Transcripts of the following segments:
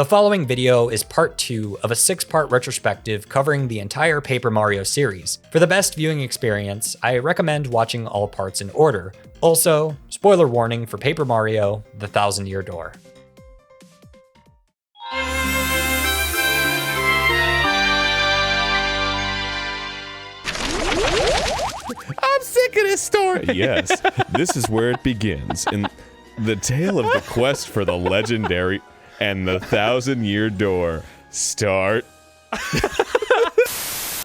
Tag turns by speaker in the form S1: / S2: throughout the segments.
S1: The following video is part 2 of a 6-part retrospective covering the entire Paper Mario series. For the best viewing experience, I recommend watching all parts in order. Also, spoiler warning for Paper Mario: The Thousand-Year Door.
S2: I'm sick of this story.
S3: Yes, this is where it begins, in the tale of the quest for the legendary and the Thousand-Year Door. Start.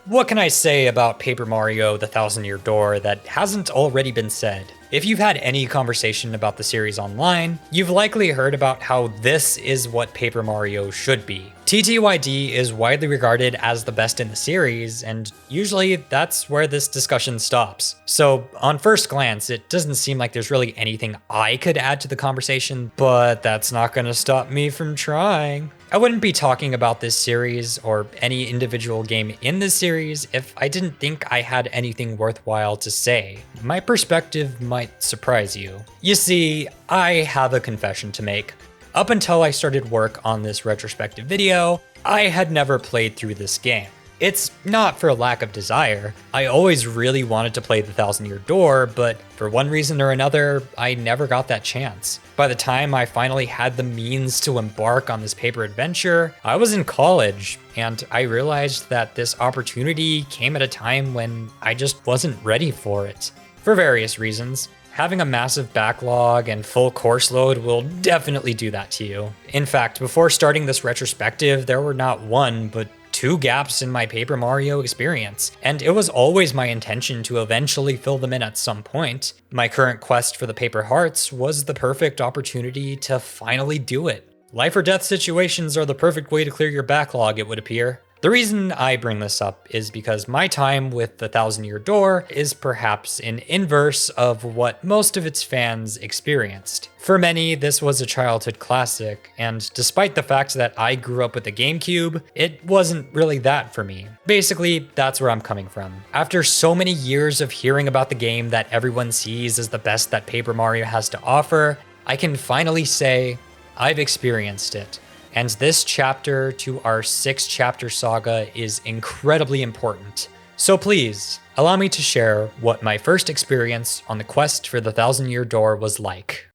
S1: What can I say about Paper Mario: The Thousand-Year Door that hasn't already been said? If you've had any conversation about the series online, you've likely heard about how this is what Paper Mario should be. TTYD is widely regarded as the best in the series, and usually that's where this discussion stops. So on first glance, it doesn't seem like there's really anything I could add to the conversation, but that's not gonna stop me from trying. I wouldn't be talking about this series or any individual game in this series if I didn't think I had anything worthwhile to say. My perspective might surprise you. You see, I have a confession to make. Up until I started work on this retrospective video, I had never played through this game. It's not for lack of desire. I always really wanted to play the Thousand-Year Door, but for one reason or another, I never got that chance. By the time I finally had the means to embark on this paper adventure, I was in college, and I realized that this opportunity came at a time when I just wasn't ready for it. For various reasons. Having a massive backlog and full course load will definitely do that to you. In fact, before starting this retrospective, there were not one, but 2 gaps in my Paper Mario experience, and it was always my intention to eventually fill them in at some point. My current quest for the Paper Hearts was the perfect opportunity to finally do it. Life or death situations are the perfect way to clear your backlog, it would appear. The reason I bring this up is because my time with the Thousand-Year Door is perhaps an inverse of what most of its fans experienced. For many, this was a childhood classic, and despite the fact that I grew up with the GameCube, it wasn't really that for me. Basically, that's where I'm coming from. After so many years of hearing about the game that everyone sees as the best that Paper Mario has to offer, I can finally say, I've experienced it. And this chapter to our 6-chapter saga is incredibly important. So please, allow me to share what my first experience on the quest for the Thousand-Year Door was like.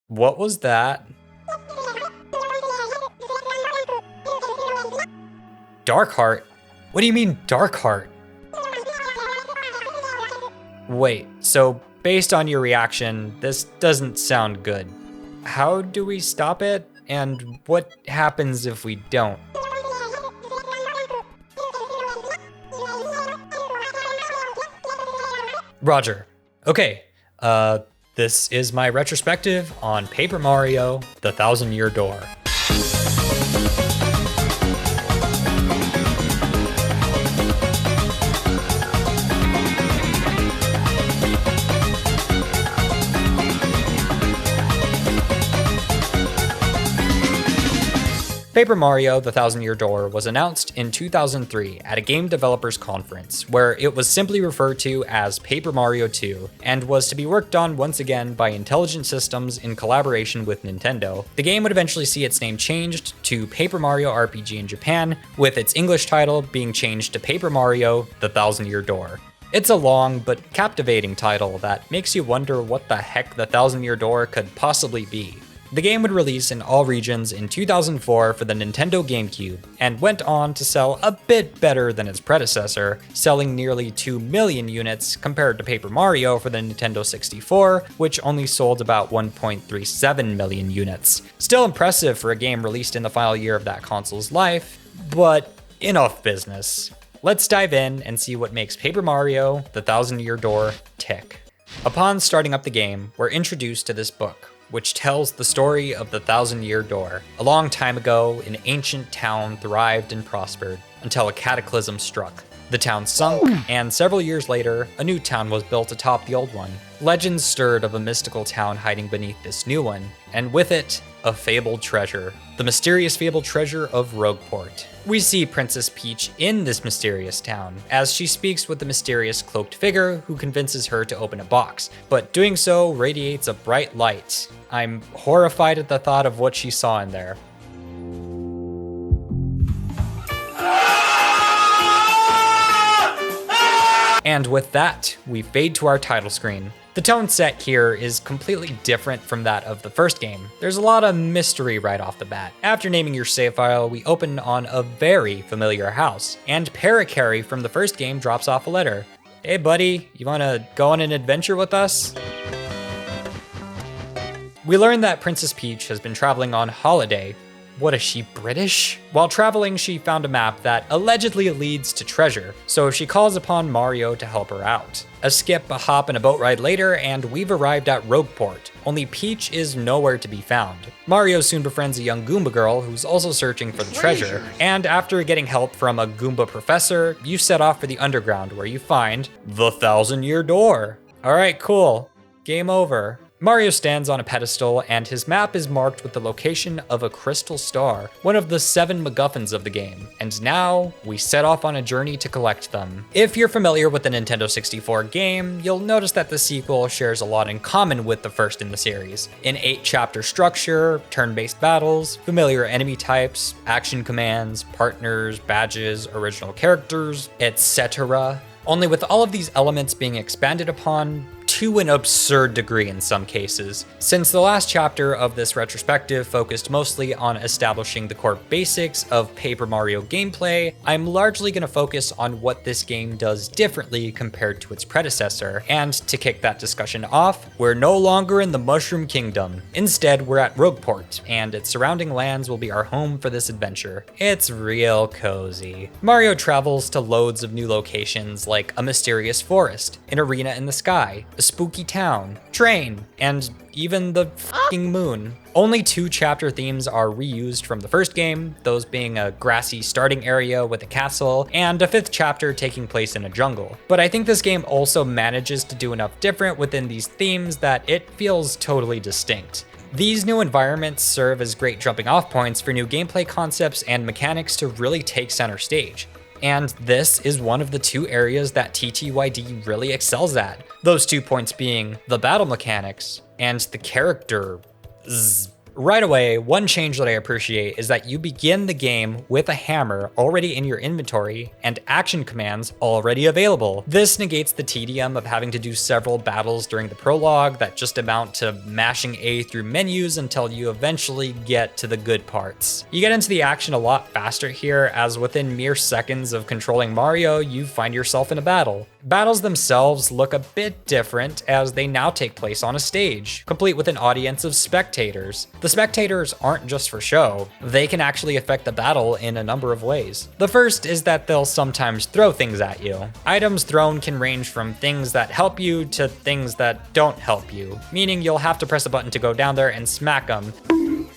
S1: What was that? Dark Heart? What do you mean, Dark Heart? Wait, so based on your reaction, this doesn't sound good. How do we stop it? And what happens if we don't? Roger. Okay, this is my retrospective on Paper Mario: The Thousand-Year Door. Paper Mario: The Thousand-Year Door was announced in 2003 at a game developers conference, where it was simply referred to as Paper Mario 2, and was to be worked on once again by Intelligent Systems in collaboration with Nintendo. The game would eventually see its name changed to Paper Mario RPG in Japan, with its English title being changed to Paper Mario: The Thousand-Year Door. It's a long but captivating title that makes you wonder what the heck the Thousand-Year Door could possibly be. The game would release in all regions in 2004 for the Nintendo GameCube, and went on to sell a bit better than its predecessor, selling nearly 2 million units compared to Paper Mario for the Nintendo 64, which only sold about 1.37 million units. Still impressive for a game released in the final year of that console's life, but enough business. Let's dive in and see what makes Paper Mario: The Thousand-Year Door tick. Upon starting up the game, we're introduced to this book, which tells the story of the Thousand-Year Door. A long time ago, an ancient town thrived and prospered until a cataclysm struck. The town sunk, and several years later, a new town was built atop the old one. Legends stirred of a mystical town hiding beneath this new one, and with it, a fabled treasure. The mysterious fabled treasure of Rogueport. We see Princess Peach in this mysterious town, as she speaks with the mysterious cloaked figure who convinces her to open a box, but doing so radiates a bright light. I'm horrified at the thought of what she saw in there. And with that, we fade to our title screen. The tone set here is completely different from that of the first game. There's a lot of mystery right off the bat. After naming your save file, we open on a very familiar house, and Parakarry from the first game drops off a letter. Hey buddy, you wanna go on an adventure with us? We learn that Princess Peach has been traveling on holiday. What is she, British? While traveling, she found a map that allegedly leads to treasure, so she calls upon Mario to help her out. A skip, a hop, and a boat ride later, and we've arrived at Rogueport, only Peach is nowhere to be found. Mario soon befriends a young Goomba girl who's also searching for the treasure, and after getting help from a Goomba professor, you set off for the underground where you find the 1,000-year door. Alright, cool. Game over. Mario stands on a pedestal, and his map is marked with the location of a crystal star, one of the 7 MacGuffins of the game, and now we set off on a journey to collect them. If you're familiar with the Nintendo 64 game, you'll notice that the sequel shares a lot in common with the first in the series. An 8-chapter structure, turn-based battles, familiar enemy types, action commands, partners, badges, original characters, etc. Only with all of these elements being expanded upon to an absurd degree in some cases. Since the last chapter of this retrospective focused mostly on establishing the core basics of Paper Mario gameplay, I'm largely going to focus on what this game does differently compared to its predecessor. And to kick that discussion off, we're no longer in the Mushroom Kingdom. Instead, we're at Rogueport, and its surrounding lands will be our home for this adventure. It's real cozy. Mario travels to loads of new locations like a mysterious forest, an arena in the sky, a spooky town, train, and even the f***ing moon. Only 2 chapter themes are reused from the first game, those being a grassy starting area with a castle, and a 5th chapter taking place in a jungle. But I think this game also manages to do enough different within these themes that it feels totally distinct. These new environments serve as great jumping off points for new gameplay concepts and mechanics to really take center stage. And this is one of the 2 areas that TTYD really excels at. Those 2 points being the battle mechanics and the characters. Right away, one change that I appreciate is that you begin the game with a hammer already in your inventory and action commands already available. This negates the tedium of having to do several battles during the prologue that just amount to mashing A through menus until you eventually get to the good parts. You get into the action a lot faster here, as within mere seconds of controlling Mario, you find yourself in a battle. Battles themselves look a bit different as they now take place on a stage, complete with an audience of spectators. The spectators aren't just for show, they can actually affect the battle in a number of ways. The first is that they'll sometimes throw things at you. Items thrown can range from things that help you to things that don't help you, meaning you'll have to press a button to go down there and smack them.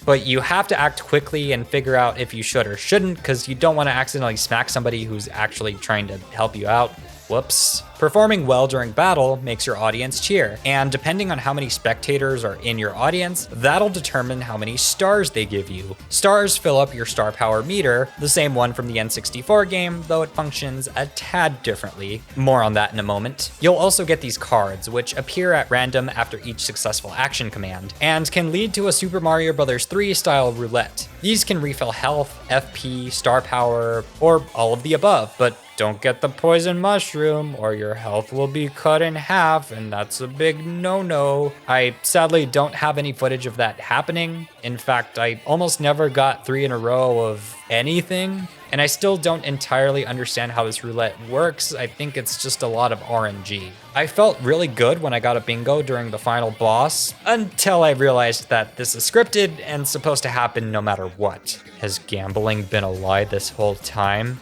S1: But you have to act quickly and figure out if you should or shouldn't, because you don't want to accidentally smack somebody who's actually trying to help you out. Whoops. Performing well during battle makes your audience cheer, and depending on how many spectators are in your audience, that'll determine how many stars they give you. Stars fill up your star power meter, the same one from the N64 game, though it functions a tad differently. More on that in a moment. You'll also get these cards, which appear at random after each successful action command, and can lead to a Super Mario Bros. 3 style roulette. These can refill health, FP, star power, or all of the above, but don't get the poison mushroom or your health will be cut in half, and that's a big no-no. I sadly don't have any footage of that happening. In fact, I almost never got 3 in a row of anything, and I still don't entirely understand how this roulette works. I think it's just a lot of RNG. I felt really good when I got a bingo during the final boss, until I realized that this is scripted and supposed to happen no matter what. Has gambling been a lie this whole time?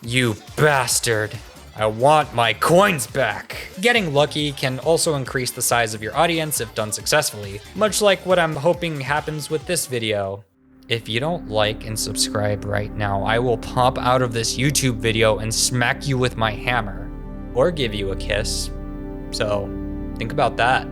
S1: You bastard. I want my coins back. Getting lucky can also increase the size of your audience if done successfully, much like what I'm hoping happens with this video. If you don't like and subscribe right now, I will pop out of this YouTube video and smack you with my hammer, or give you a kiss. So think about that.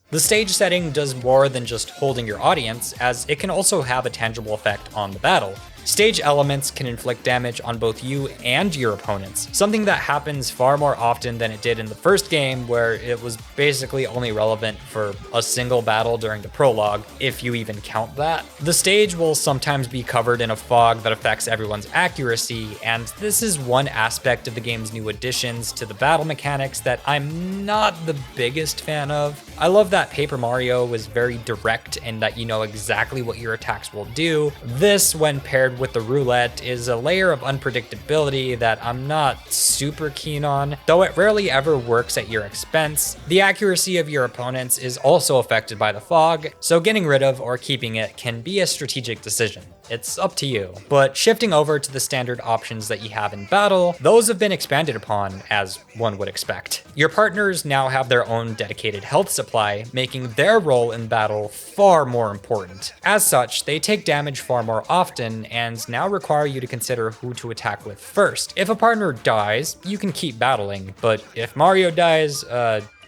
S1: The stage setting does more than just holding your audience, as it can also have a tangible effect on the battle. Stage elements can inflict damage on both you and your opponents, something that happens far more often than it did in the first game, where it was basically only relevant for a single battle during the prologue, if you even count that. The stage will sometimes be covered in a fog that affects everyone's accuracy, and this is one aspect of the game's new additions to the battle mechanics that I'm not the biggest fan of. I love that Paper Mario was very direct and that you know exactly what your attacks will do. This, when paired with the roulette, is a layer of unpredictability that I'm not super keen on, though it rarely ever works at your expense. The accuracy of your opponents is also affected by the fog, so getting rid of or keeping it can be a strategic decision. It's up to you. But shifting over to the standard options that you have in battle, those have been expanded upon, as one would expect. Your partners now have their own dedicated health supply, making their role in battle far more important. As such, they take damage far more often and now require you to consider who to attack with first. If a partner dies, you can keep battling, but if Mario dies,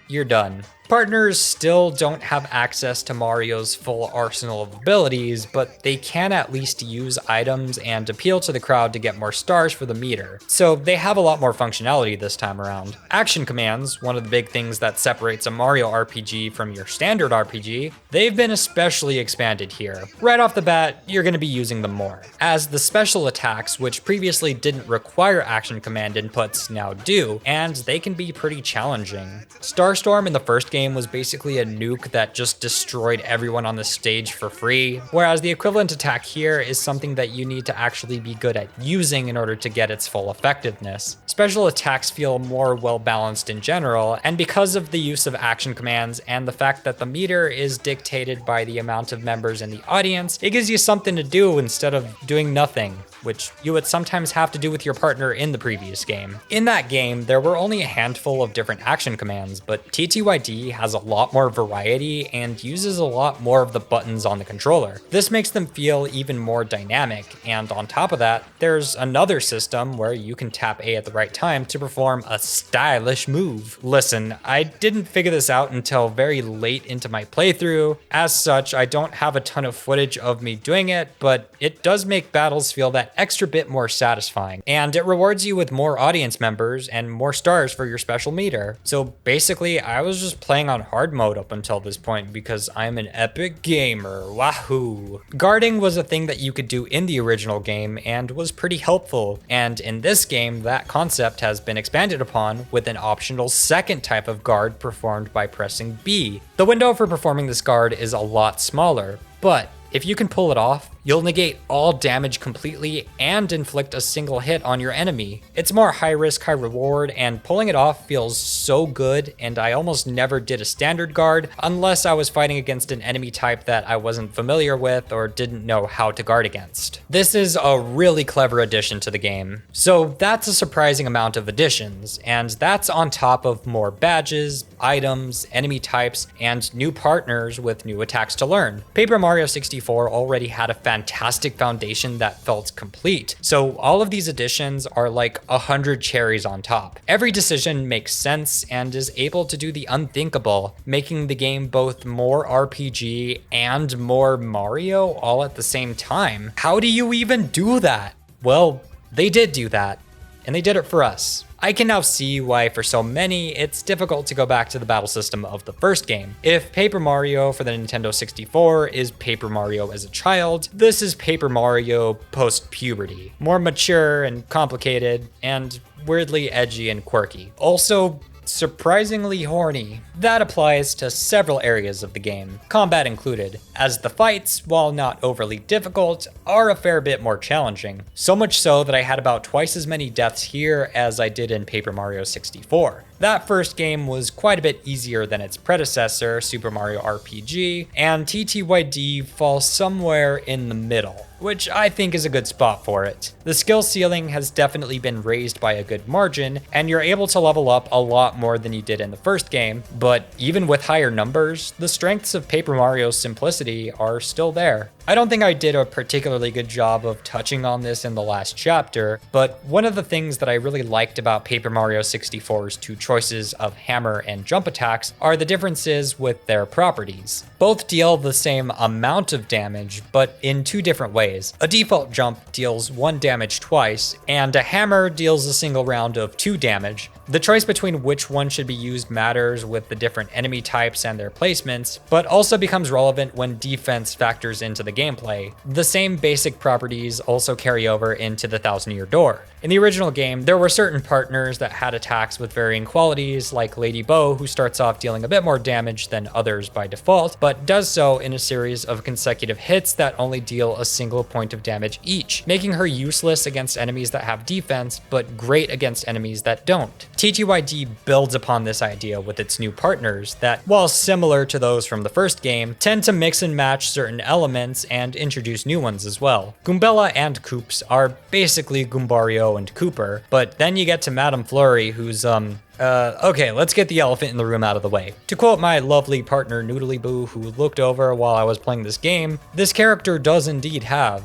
S1: you're done. Partners still don't have access to Mario's full arsenal of abilities, but they can at least use items and appeal to the crowd to get more stars for the meter. So they have a lot more functionality this time around. Action commands, one of the big things that separates a Mario RPG from your standard RPG, they've been especially expanded here. Right off the bat, you're going to be using them more, as the special attacks, which previously didn't require action command inputs, now do, and they can be pretty challenging. Starstorm in the first game was basically a nuke that just destroyed everyone on the stage for free, whereas the equivalent attack here is something that you need to actually be good at using in order to get its full effectiveness. Special attacks feel more well balanced in general, and because of the use of action commands and the fact that the meter is dictated by the amount of members in the audience, it gives you something to do instead of doing nothing, which you would sometimes have to do with your partner in the previous game. In that game, there were only a handful of different action commands, but TTYD has a lot more variety and uses a lot more of the buttons on the controller. This makes them feel even more dynamic, and on top of that, there's another system where you can tap A at the right time to perform a stylish move. Listen, I didn't figure this out until very late into my playthrough. As such, I don't have a ton of footage of me doing it, but it does make battles feel that extra bit more satisfying, and it rewards you with more audience members and more stars for your special meter. So basically, I was just playing on hard mode up until this point because I'm an epic gamer. Wahoo! Guarding was a thing that you could do in the original game and was pretty helpful, and in this game, that concept has been expanded upon with an optional second type of guard performed by pressing B. The window for performing this guard is a lot smaller, but if you can pull it off, you'll negate all damage completely and inflict a single hit on your enemy. It's more high risk, high reward, and pulling it off feels so good, and I almost never did a standard guard unless I was fighting against an enemy type that I wasn't familiar with or didn't know how to guard against. This is a really clever addition to the game. So that's a surprising amount of additions, and that's on top of more badges, items, enemy types, and new partners with new attacks to learn. Paper Mario 64 already had a fantastic foundation that felt complete. So all of these additions are like 100 cherries on top. Every decision makes sense and is able to do the unthinkable, making the game both more RPG and more Mario all at the same time. How do you even do that? Well, they did do that, and they did it for us. I can now see why for so many, it's difficult to go back to the battle system of the first game. If Paper Mario for the Nintendo 64 is Paper Mario as a child, this is Paper Mario post-puberty. More mature and complicated, and weirdly edgy and quirky. Also, surprisingly horny. That applies to several areas of the game, combat included, as the fights, while not overly difficult, are a fair bit more challenging. So much so that I had about twice as many deaths here as I did in Paper Mario 64. That first game was quite a bit easier than its predecessor, Super Mario RPG, and TTYD falls somewhere in the middle, which I think is a good spot for it. The skill ceiling has definitely been raised by a good margin, and you're able to level up a lot more than you did in the first game, but even with higher numbers, the strengths of Paper Mario's simplicity are still there. I don't think I did a particularly good job of touching on this in the last chapter, but one of the things that I really liked about Paper Mario 64's two choices of hammer and jump attacks are the differences with their properties. Both deal the same amount of damage, but in two different ways. A default jump deals 1 damage twice, and a hammer deals a single round of 2 damage. The choice between which one should be used matters with the different enemy types and their placements, but also becomes relevant when defense factors into the gameplay. The same basic properties also carry over into the Thousand Year Door. In the original game, there were certain partners that had attacks with varying qualities, like Lady Bow, who starts off dealing a bit more damage than others by default, but does so in a series of consecutive hits that only deal a single point of damage each, making her useless against enemies that have defense, but great against enemies that don't. TTYD builds upon this idea with its new partners that, while similar to those from the first game, tend to mix and match certain elements and introduce new ones as well. Goombella and Koops are basically Goombario and Cooper, but then you get to Madame Flurry, who's okay, let's get the elephant in the room out of the way. To quote my lovely partner Noodly Boo, who looked over while I was playing this game, this character does indeed have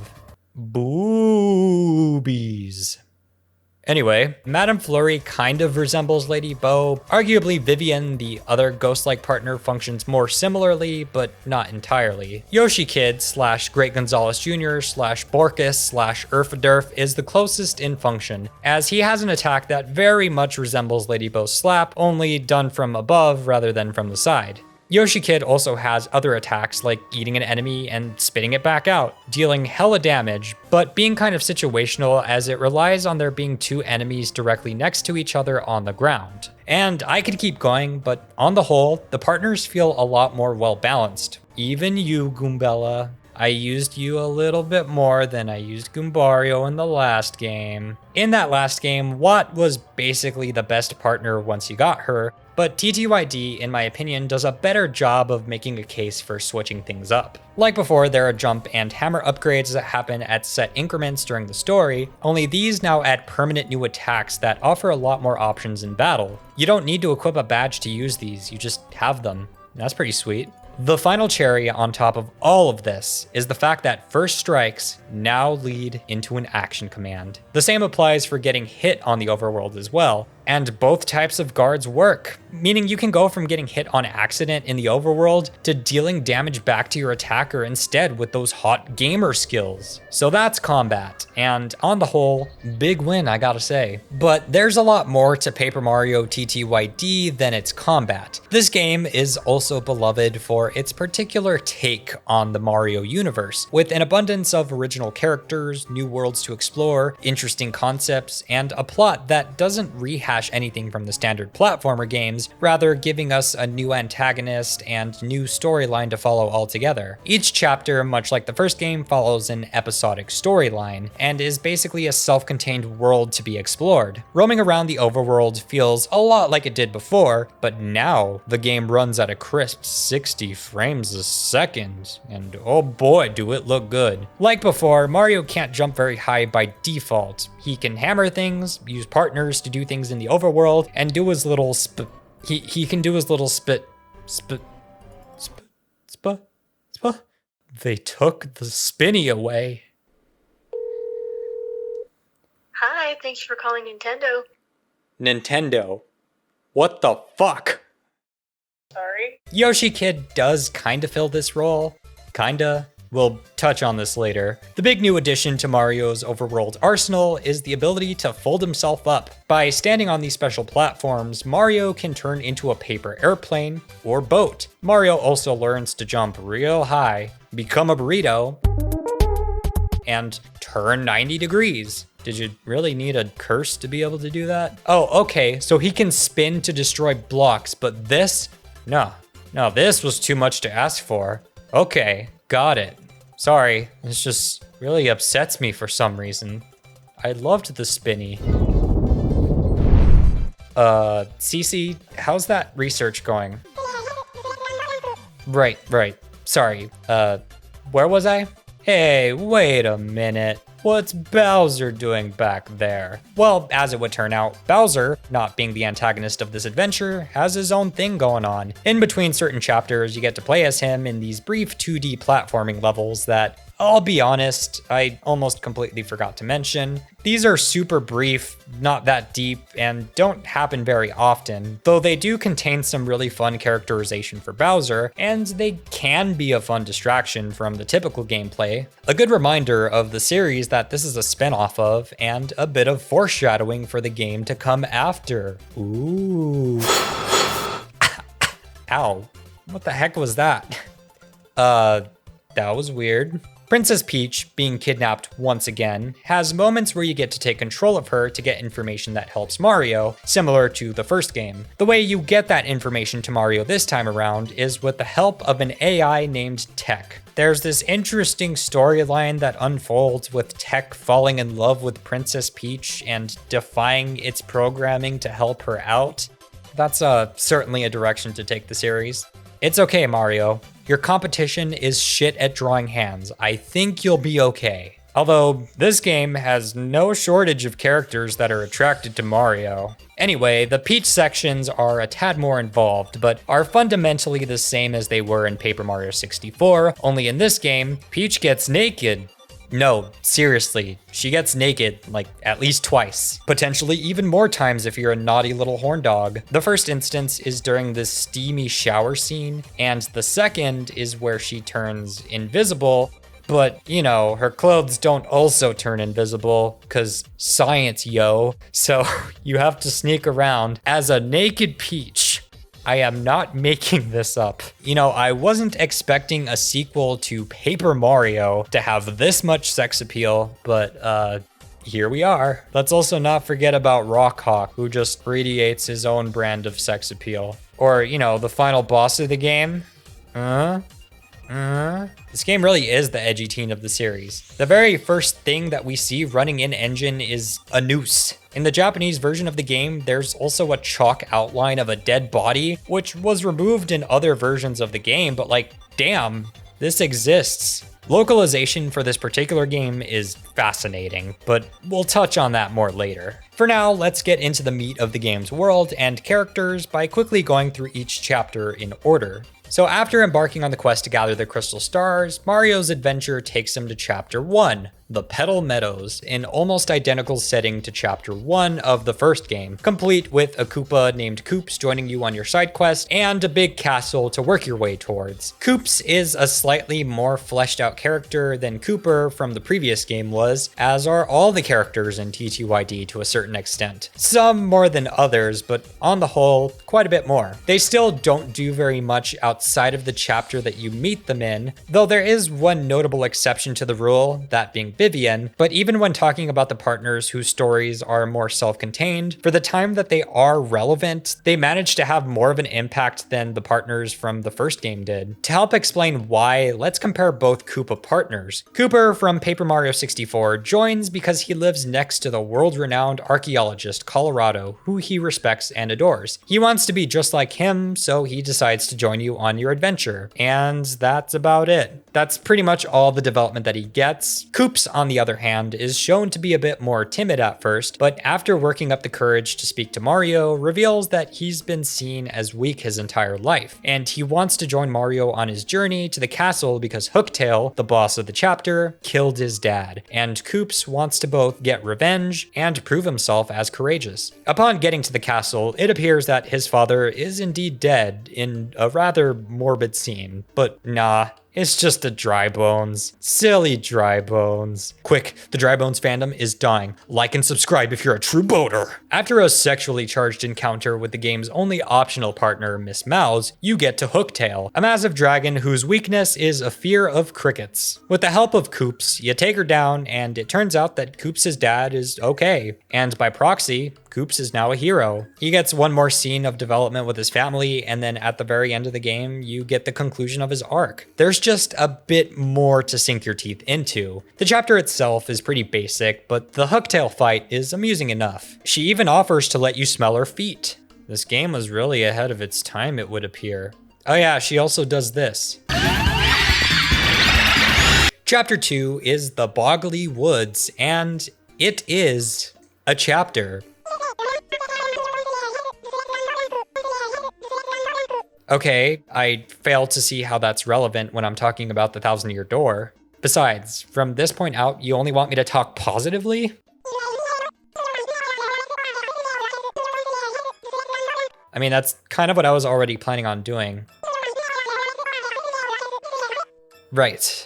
S1: boobies. Anyway, Madame Flurry kind of resembles Lady Bow. Arguably, Vivian, the other ghost-like partner, functions more similarly, but not entirely. Yoshi Kid / Great Gonzalez Jr. / Borkus / Urfadurf is the closest in function, as he has an attack that very much resembles Lady Bow's slap, only done from above rather than from the side. Yoshi Kid also has other attacks like eating an enemy and spitting it back out, dealing hella damage, but being kind of situational as it relies on there being 2 enemies directly next to each other on the ground. And I could keep going, but on the whole, the partners feel a lot more well balanced. Even you, Goombella. I used you a little bit more than I used Goombario in the last game. In that last game, Watt was basically the best partner once you got her, but TTYD, in my opinion, does a better job of making a case for switching things up. Like before, there are jump and hammer upgrades that happen at set increments during the story, only these now add permanent new attacks that offer a lot more options in battle. You don't need to equip a badge to use these, you just have them. That's pretty sweet. The final cherry on top of all of this is the fact that first strikes now lead into an action command. The same applies for getting hit on the overworld as well, and both types of guards work, meaning you can go from getting hit on accident in the overworld to dealing damage back to your attacker instead with those hot gamer skills. So that's combat, and on the whole, big win, I gotta say. But there's a lot more to Paper Mario TTYD than its combat. This game is also beloved for its particular take on the Mario universe, with an abundance of original characters, new worlds to explore, interesting concepts, and a plot that doesn't rehash anything from the standard platformer games, rather giving us a new antagonist and new storyline to follow altogether. Each chapter, much like the first game, follows an episodic storyline, and is basically a self-contained world to be explored. Roaming around the overworld feels a lot like it did before, but now the game runs at a crisp 60 frames a second, and oh boy do it look good. Like before, Mario can't jump very high by default. He can hammer things, use partners to do things in the overworld, and do his little he can do his little spit. They took the spinny away.
S4: Hi, thanks for calling Nintendo.
S1: Nintendo? What the fuck?
S4: Sorry.
S1: Yoshi Kid does kinda fill this role. Kinda. We'll touch on this later. The big new addition to Mario's overworld arsenal is the ability to fold himself up. By standing on these special platforms, Mario can turn into a paper airplane or boat. Mario also learns to jump real high, become a burrito, and turn 90 degrees. Did you really need a curse to be able to do that? Oh, okay, so he can spin to destroy blocks, but this? No, this was too much to ask for. Okay, got it. Sorry, this just really upsets me for some reason. I loved the spinny. Cece, how's that research going? Right. Sorry, where was I? Hey, wait a minute. What's Bowser doing back there? Well, as it would turn out, Bowser, not being the antagonist of this adventure, has his own thing going on. In between certain chapters, you get to play as him in these brief 2D platforming levels that, I'll be honest, I almost completely forgot to mention, these are super brief, not that deep, and don't happen very often, though they do contain some really fun characterization for Bowser, and they can be a fun distraction from the typical gameplay. A good reminder of the series that this is a spin-off of, and a bit of foreshadowing for the game to come after. Ooh. Ow. What the heck was that? That was weird. Princess Peach, being kidnapped once again, has moments where you get to take control of her to get information that helps Mario, similar to the first game. The way you get that information to Mario this time around is with the help of an AI named Tech. There's this interesting storyline that unfolds with Tech falling in love with Princess Peach and defying its programming to help her out. That's certainly a direction to take the series. It's okay, Mario. Your competition is shit at drawing hands. I think you'll be okay. Although, this game has no shortage of characters that are attracted to Mario. Anyway, the Peach sections are a tad more involved, but are fundamentally the same as they were in Paper Mario 64, only in this game, Peach gets naked. No, seriously, she gets naked, like, at least twice. Potentially even more times if you're a naughty little horn dog. The first instance is during this steamy shower scene, and the second is where she turns invisible, but, you know, her clothes don't also turn invisible, cause science, yo. So you have to sneak around as a naked Peach. I am not making this up. You know, I wasn't expecting a sequel to Paper Mario to have this much sex appeal, but here we are. Let's also not forget about Rockhawk, who just radiates his own brand of sex appeal. Or, you know, the final boss of the game. This game really is the edgy teen of the series. The very first thing that we see running in engine is a noose. In the Japanese version of the game, there's also a chalk outline of a dead body, which was removed in other versions of the game, but like, damn, this exists. Localization for this particular game is fascinating, but we'll touch on that more later. For now, let's get into the meat of the game's world and characters by quickly going through each chapter in order. So after embarking on the quest to gather the crystal stars, Mario's adventure takes him to Chapter 1, the Petal Meadows, an almost identical setting to Chapter 1 of the first game, complete with a Koopa named Koops joining you on your side quest, and a big castle to work your way towards. Koops is a slightly more fleshed out character than Kooper from the previous game was, as are all the characters in TTYD to a certain extent. Some more than others, but on the whole, quite a bit more. They still don't do very much outside of the chapter that you meet them in, though there is one notable exception to the rule, that being Vivian, but even when talking about the partners whose stories are more self-contained, for the time that they are relevant, they manage to have more of an impact than the partners from the first game did. To help explain why, let's compare both Koopa partners. Kooper from Paper Mario 64 joins because he lives next to the world-renowned archaeologist Colorado, who he respects and adores. He wants to be just like him, so he decides to join you on your adventure. And that's about it. That's pretty much all the development that he gets. Koops, on the other hand, is shown to be a bit more timid at first, but after working up the courage to speak to Mario, reveals that he's been seen as weak his entire life, and he wants to join Mario on his journey to the castle because Hooktail, the boss of the chapter, killed his dad, and Koops wants to both get revenge and prove himself as courageous. Upon getting to the castle, it appears that his father is indeed dead in a rather morbid scene, but nah. It's just a dry bones. Silly dry bones. Quick, the dry bones fandom is dying. Like and subscribe if you're a true boater. After a sexually charged encounter with the game's only optional partner, Miss Mouse, you get to Hooktail, a massive dragon whose weakness is a fear of crickets. With the help of Koops, you take her down, and it turns out that Koops' dad is okay. And by proxy, Koops is now a hero. He gets one more scene of development with his family, and then at the very end of the game, you get the conclusion of his arc. There's just a bit more to sink your teeth into. The chapter itself is pretty basic, but the Hooktail fight is amusing enough. She even offers to let you smell her feet. This game was really ahead of its time, it would appear. Oh yeah, she also does this. Chapter 2 is the Boggly Woods, and it is a chapter. Okay, I fail to see how that's relevant when I'm talking about the 1,000-Year Door. Besides, from this point out, you only want me to talk positively? I mean, that's kind of what I was already planning on doing. Right.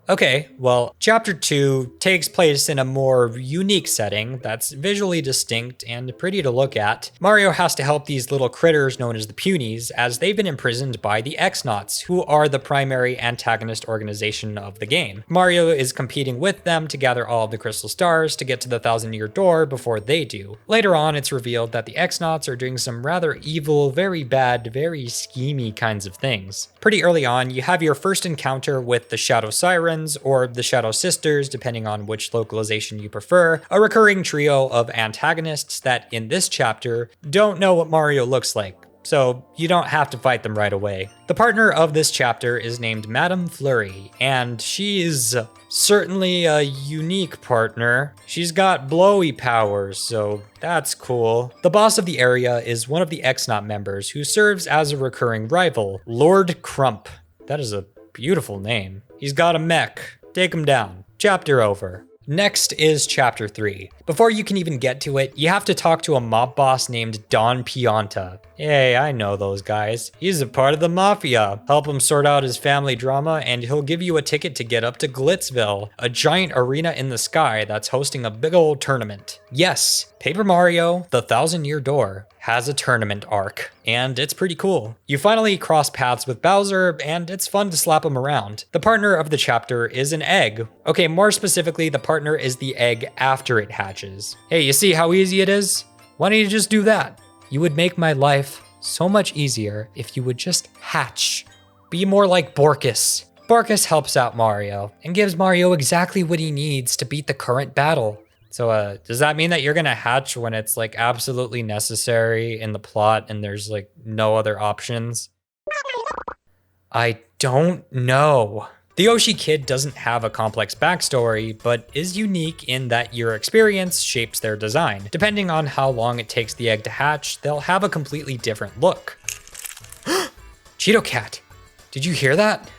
S1: Okay, well, Chapter 2 takes place in a more unique setting that's visually distinct and pretty to look at. Mario has to help these little critters known as the Punies, as they've been imprisoned by the X-Nauts, who are the primary antagonist organization of the game. Mario is competing with them to gather all of the crystal stars to get to the Thousand-Year Door before they do. Later on, it's revealed that the X-Nauts are doing some rather evil, very bad, very schemy kinds of things. Pretty early on, you have your first encounter with the Shadow Sirens, or the Shadow Sisters, depending on which localization you prefer, a recurring trio of antagonists that, in this chapter, don't know what Mario looks like, so you don't have to fight them right away. The partner of this chapter is named Madame Flurry, and she is certainly a unique partner. She's got blowy powers, so that's cool. The boss of the area is one of the X-Naut members who serves as a recurring rival, Lord Crump. That is a beautiful name. He's got a mech. Take him down. Chapter over. Next is Chapter 3. Before you can even get to it, you have to talk to a mob boss named Don Pianta. Hey, I know those guys. He's a part of the Mafia. Help him sort out his family drama and he'll give you a ticket to get up to Glitzville, a giant arena in the sky that's hosting a big old tournament. Yes, Paper Mario, the Thousand-Year Door, has a tournament arc, and it's pretty cool. You finally cross paths with Bowser, and it's fun to slap him around. The partner of the chapter is an egg. Okay, more specifically, the partner is the egg after it hatches. Hey, you see how easy it is? Why don't you just do that? You would make my life so much easier if you would just hatch. Be more like Borkus. Borkus helps out Mario, and gives Mario exactly what he needs to beat the current battle. So, does that mean that you're gonna hatch when it's like absolutely necessary in the plot and there's like no other options? I don't know. The Yoshi Kid doesn't have a complex backstory, but is unique in that your experience shapes their design. Depending on how long it takes the egg to hatch, they'll have a completely different look. Cheeto Cat, did you hear that?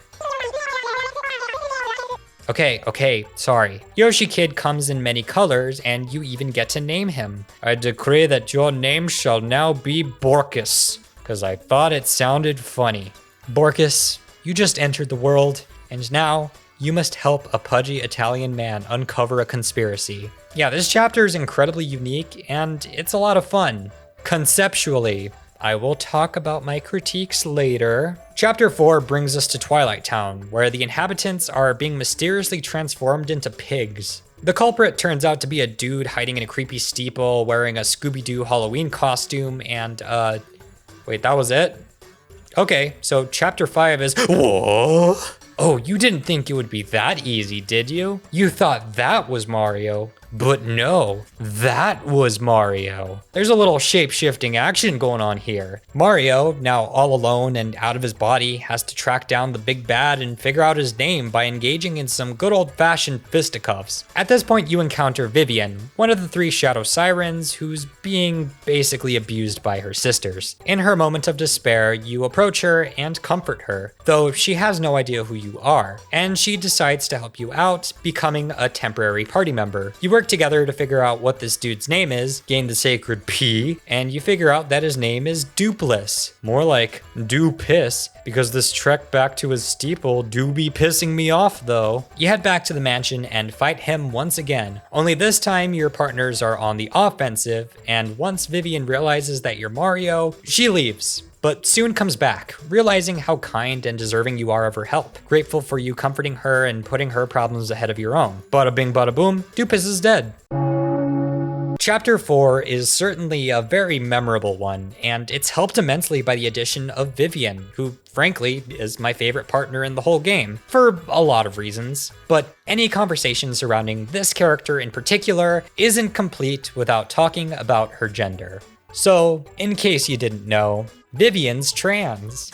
S1: Okay, sorry. Yoshi Kid comes in many colors, and you even get to name him. I decree that your name shall now be Borkus, because I thought it sounded funny. Borkus, you just entered the world, and now you must help a pudgy Italian man uncover a conspiracy. Yeah, this chapter is incredibly unique, and it's a lot of fun. Conceptually, I will talk about my critiques later. Chapter 4 brings us to Twilight Town, where the inhabitants are being mysteriously transformed into pigs. The culprit turns out to be a dude hiding in a creepy steeple wearing a Scooby-Doo Halloween costume and, wait, that was it? Okay, so Chapter 5 is, whoa! Oh, you didn't think it would be that easy, did you? You thought that was Mario. But no, that was Mario. There's a little shape-shifting action going on here. Mario, now all alone and out of his body, has to track down the big bad and figure out his name by engaging in some good old-fashioned fisticuffs. At this point, you encounter Vivian, one of the 3 Shadow Sirens who's being basically abused by her sisters. In her moment of despair, you approach her and comfort her, though she has no idea who you are, and she decides to help you out, becoming a temporary party member. You work together to figure out what this dude's name is, gain the sacred P, and you figure out that his name is Dupless. More like do piss, because this trek back to his steeple do be pissing me off though. You head back to the mansion and fight him once again, only this time your partners are on the offensive, and once Vivian realizes that you're Mario, she leaves. But soon comes back, realizing how kind and deserving you are of her help, grateful for you comforting her and putting her problems ahead of your own. Bada bing bada boom, Dupus is dead. Chapter 4 is certainly a very memorable one, and it's helped immensely by the addition of Vivian, who frankly is my favorite partner in the whole game, for a lot of reasons. But any conversation surrounding this character in particular isn't complete without talking about her gender. So, in case you didn't know, Vivian's trans.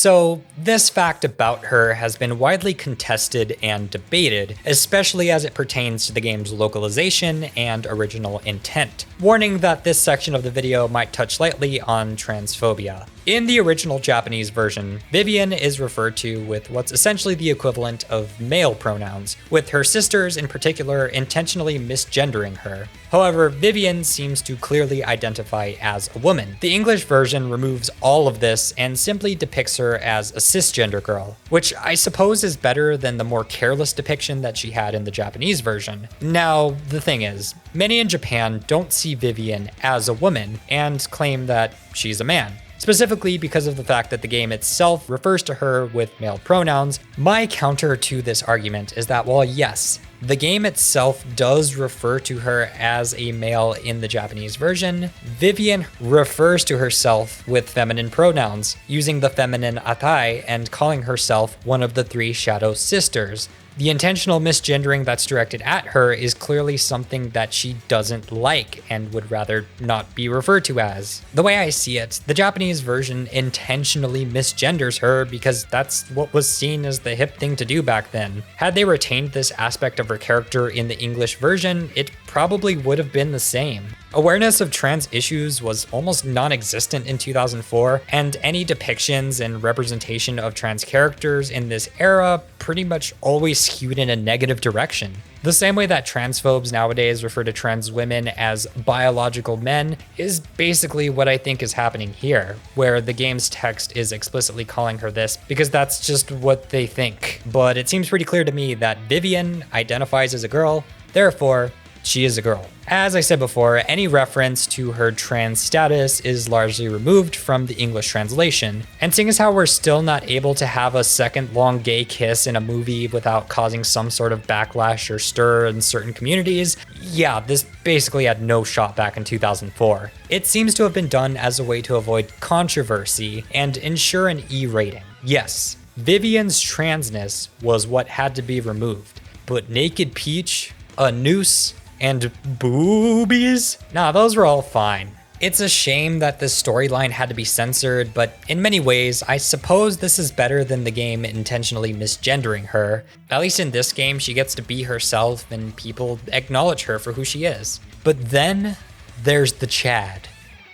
S1: So this fact about her has been widely contested and debated, especially as it pertains to the game's localization and original intent. Warning that this section of the video might touch lightly on transphobia. In the original Japanese version, Vivian is referred to with what's essentially the equivalent of male pronouns, with her sisters in particular intentionally misgendering her. However, Vivian seems to clearly identify as a woman. The English version removes all of this and simply depicts her as a cisgender girl, which I suppose is better than the more careless depiction that she had in the Japanese version. Now, the thing is, many in Japan don't see Vivian as a woman and claim that she's a man. Specifically because of the fact that the game itself refers to her with male pronouns. My counter to this argument is that while yes, the game itself does refer to her as a male in the Japanese version, Vivian refers to herself with feminine pronouns, using the feminine atai and calling herself one of the 3 Shadow Sisters. The intentional misgendering that's directed at her is clearly something that she doesn't like and would rather not be referred to as. The way I see it, the Japanese version intentionally misgenders her because that's what was seen as the hip thing to do back then. Had they retained this aspect of her character in the English version, it probably would have been the same. Awareness of trans issues was almost non-existent in 2004, and any depictions and representation of trans characters in this era pretty much always skewed in a negative direction. The same way that transphobes nowadays refer to trans women as biological men is basically what I think is happening here, where the game's text is explicitly calling her this because that's just what they think. But it seems pretty clear to me that Vivian identifies as a girl, therefore, she is a girl. As I said before, any reference to her trans status is largely removed from the English translation. And seeing as how we're still not able to have a second long gay kiss in a movie without causing some sort of backlash or stir in certain communities, yeah, this basically had no shot back in 2004. It seems to have been done as a way to avoid controversy and ensure an E rating. Yes, Vivian's transness was what had to be removed, but Naked Peach, a noose, and boobies? Nah, those were all fine. It's a shame that this storyline had to be censored, but in many ways, I suppose this is better than the game intentionally misgendering her. At least in this game, she gets to be herself and people acknowledge her for who she is. But then there's the Chad,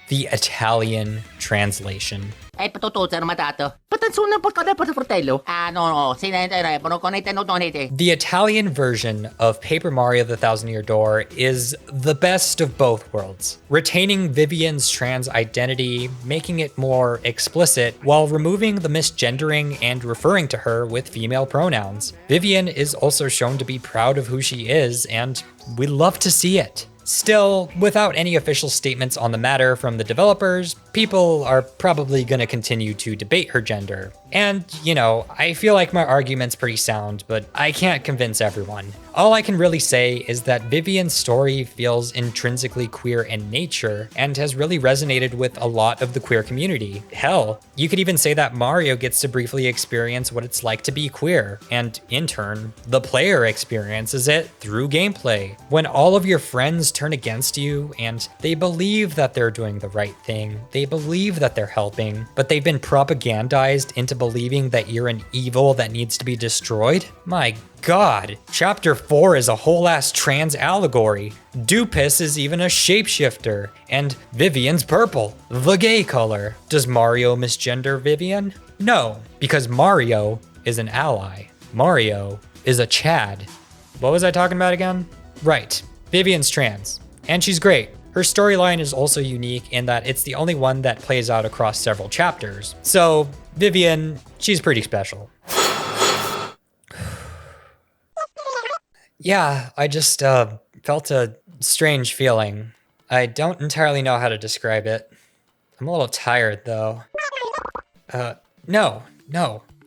S1: the Italian translation. The Italian version of Paper Mario the Thousand Year Door is the best of both worlds, retaining Vivian's trans identity, making it more explicit, while removing the misgendering and referring to her with female pronouns. Vivian is also shown to be proud of who she is, and we love to see it. Still, without any official statements on the matter from the developers, people are probably gonna continue to debate her gender. And, you know, I feel like my argument's pretty sound, but I can't convince everyone. All I can really say is that Vivian's story feels intrinsically queer in nature and has really resonated with a lot of the queer community. Hell, you could even say that Mario gets to briefly experience what it's like to be queer, and in turn, the player experiences it through gameplay. When all of your friends turn against you and they believe that they're doing the right thing, they believe that they're helping, but they've been propagandized into believing that you're an evil that needs to be destroyed? My God, Chapter 4 is a whole ass trans allegory. Dupis is even a shapeshifter, and Vivian's purple, the gay color. Does Mario misgender Vivian? No, because Mario is an ally. Mario is a Chad. What was I talking about again? Right, Vivian's trans, and she's great. Her storyline is also unique in that it's the only one that plays out across several chapters. So, Vivian, she's pretty special. Yeah, I just felt a strange feeling. I don't entirely know how to describe it. I'm a little tired though. No.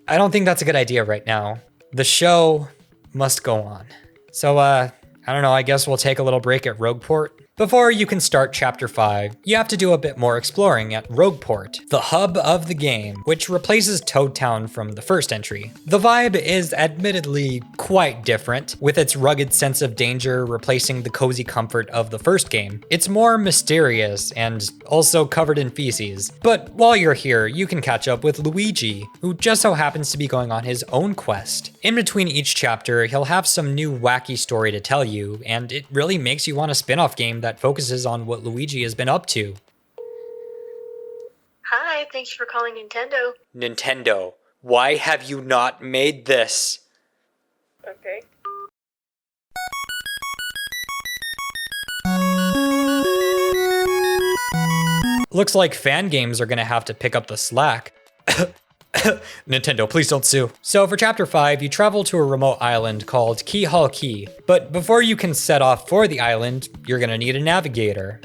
S1: I don't think that's a good idea right now. The show must go on. So, I don't know, I guess we'll take a little break at Rogueport. Before you can start Chapter 5, you have to do a bit more exploring at Rogueport, the hub of the game, which replaces Toad Town from the first entry. The vibe is admittedly quite different, with its rugged sense of danger replacing the cozy comfort of the first game. It's more mysterious and also covered in feces. But while you're here, you can catch up with Luigi, who just so happens to be going on his own quest. In between each chapter, he'll have some new wacky story to tell you, and it really makes you want a spin-off game that focuses on what Luigi has been up to.
S4: Hi, thanks for calling Nintendo.
S1: Nintendo, why have you not made this?
S4: Okay.
S1: Looks like fan games are gonna have to pick up the slack. Nintendo, please don't sue. So for Chapter 5, you travel to a remote island called Keyhall Key. But before you can set off for the island, you're gonna need a navigator.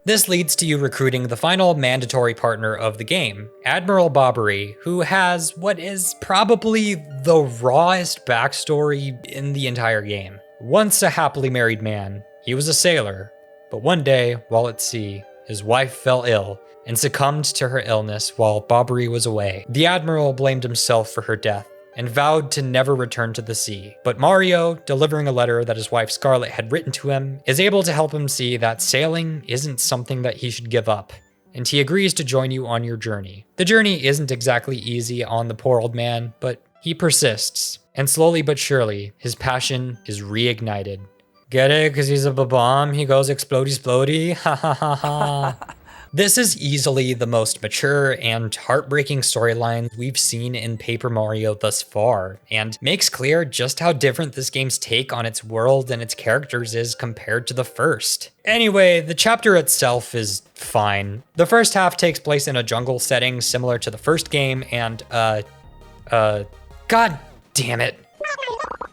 S1: This leads to you recruiting the final mandatory partner of the game, Admiral Bobbery, who has what is probably the rawest backstory in the entire game. Once a happily married man, he was a sailor, but one day, while at sea, his wife fell ill and succumbed to her illness while Bobbery was away. The Admiral blamed himself for her death and vowed to never return to the sea. But Mario, delivering a letter that his wife Scarlet had written to him, is able to help him see that sailing isn't something that he should give up, and he agrees to join you on your journey. The journey isn't exactly easy on the poor old man, but he persists, and slowly but surely, his passion is reignited. Get it? Because he's a bomb, he goes explodey, ha ha ha ha. This is easily the most mature and heartbreaking storyline we've seen in Paper Mario thus far, and makes clear just how different this game's take on its world and its characters is compared to the first. Anyway, the chapter itself is fine. The first half takes place in a jungle setting similar to the first game, and god damn it.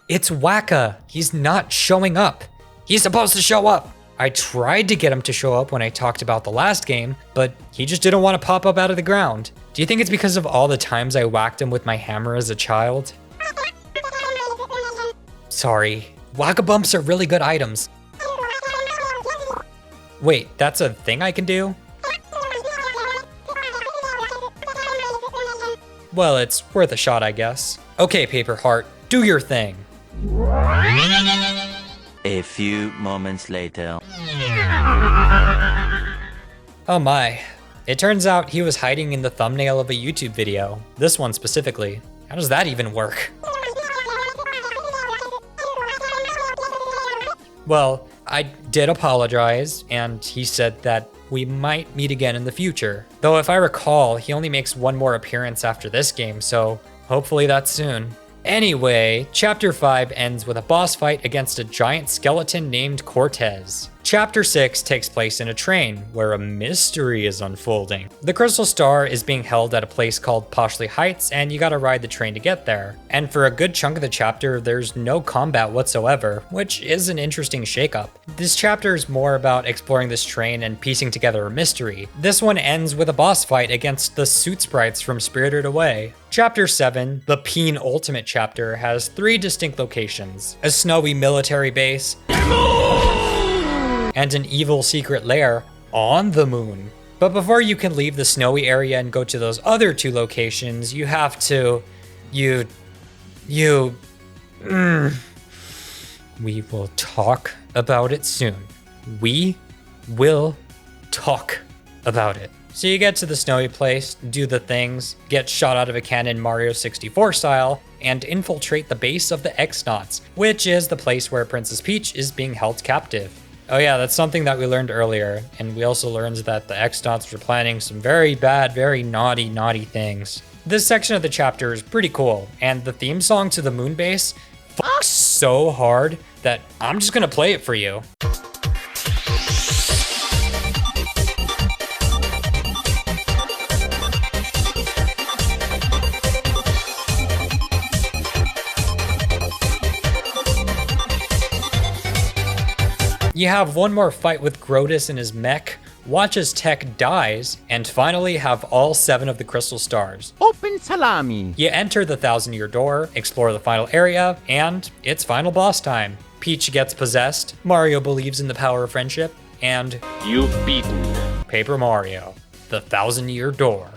S1: It's Waka. He's not showing up. He's supposed to show up. I tried to get him to show up when I talked about the last game, but he just didn't want to pop up out of the ground. Do you think it's because of all the times I whacked him with my hammer as a child? Sorry. Waka bumps are really good items. Wait, that's a thing I can do? Well, it's worth a shot, I guess. Okay, Paper Heart, do your thing.
S5: A few moments later.
S1: Oh my. It turns out he was hiding in the thumbnail of a YouTube video. This one specifically. How does that even work? Well, I did apologize, and he said that we might meet again in the future. Though if I recall, he only makes one more appearance after this game, so hopefully that's soon. Anyway, Chapter 5 ends with a boss fight against a giant skeleton named Cortez. Chapter 6 takes place in a train, where a mystery is unfolding. The Crystal Star is being held at a place called Poshley Heights, and you gotta ride the train to get there. And for a good chunk of the chapter, there's no combat whatsoever, which is an interesting shakeup. This chapter is more about exploring this train and piecing together a mystery. This one ends with a boss fight against the suit sprites from Spirited Away. Chapter 7, the Peen Ultimate chapter, has 3 distinct locations: a snowy military base, and an evil secret lair on the moon. But before you can leave the snowy area and go to those other 2 locations, you have to... We will talk about it soon. We will talk about it. So you get to the snowy place, do the things, get shot out of a cannon Mario 64 style, and infiltrate the base of the X-Nauts, which is the place where Princess Peach is being held captive. Oh yeah, that's something that we learned earlier, and we also learned that the X-Nauts were planning some very bad, very naughty things. This section of the chapter is pretty cool, and the theme song to the moon base fucks so hard that I'm just gonna play it for you. You have one more fight with Grotus and his mech, watch as Tech dies, and finally have all 7 of the crystal stars.
S2: Open salami.
S1: You enter the 1,000-year door, explore the final area, and it's final boss time. Peach gets possessed, Mario believes in the power of friendship, and
S2: You've beaten.
S1: Paper Mario, the 1,000-year door.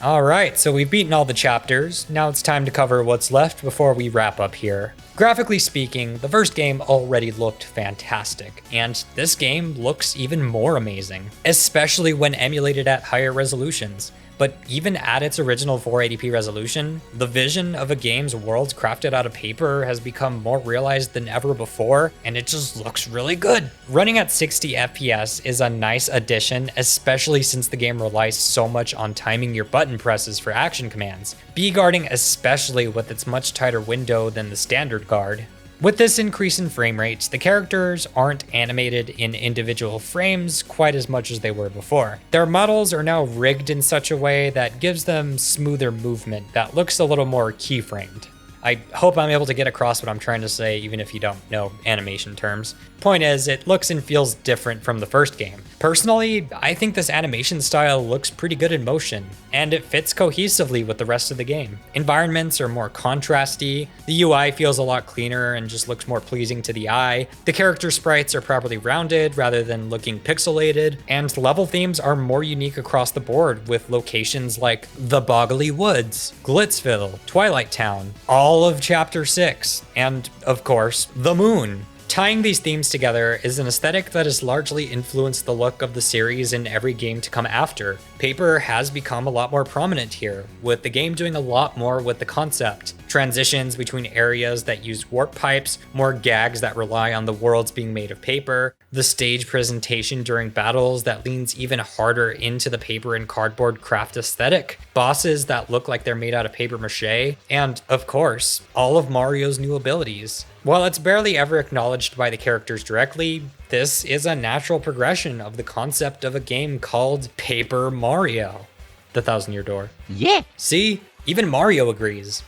S1: Alright, so we've beaten all the chapters, now it's time to cover what's left before we wrap up here. Graphically speaking, the first game already looked fantastic, and this game looks even more amazing, especially when emulated at higher resolutions. But even at its original 480p resolution, the vision of a game's world crafted out of paper has become more realized than ever before, and it just looks really good. Running at 60 FPS is a nice addition, especially since the game relies so much on timing your button presses for action commands, B-guarding especially with its much tighter window than the standard guard. With this increase in frame rates, the characters aren't animated in individual frames quite as much as they were before. Their models are now rigged in such a way that gives them smoother movement that looks a little more keyframed. I hope I'm able to get across what I'm trying to say even if you don't know animation terms. Point is, it looks and feels different from the first game. Personally, I think this animation style looks pretty good in motion, and it fits cohesively with the rest of the game. Environments are more contrasty, the UI feels a lot cleaner and just looks more pleasing to the eye, the character sprites are properly rounded rather than looking pixelated, and level themes are more unique across the board with locations like the Boggly Woods, Glitzville, Twilight Town, all of Chapter 6, and, of course, the moon. Tying these themes together is an aesthetic that has largely influenced the look of the series in every game to come after. Paper has become a lot more prominent here, with the game doing a lot more with the concept. Transitions between areas that use warp pipes, more gags that rely on the worlds being made of paper, the stage presentation during battles that leans even harder into the paper and cardboard craft aesthetic, bosses that look like they're made out of paper mache, and, of course, all of Mario's new abilities. While it's barely ever acknowledged by the characters directly, this is a natural progression of the concept of a game called Paper Mario, the 1,000-year door.
S2: Yeah.
S1: See? Even Mario agrees.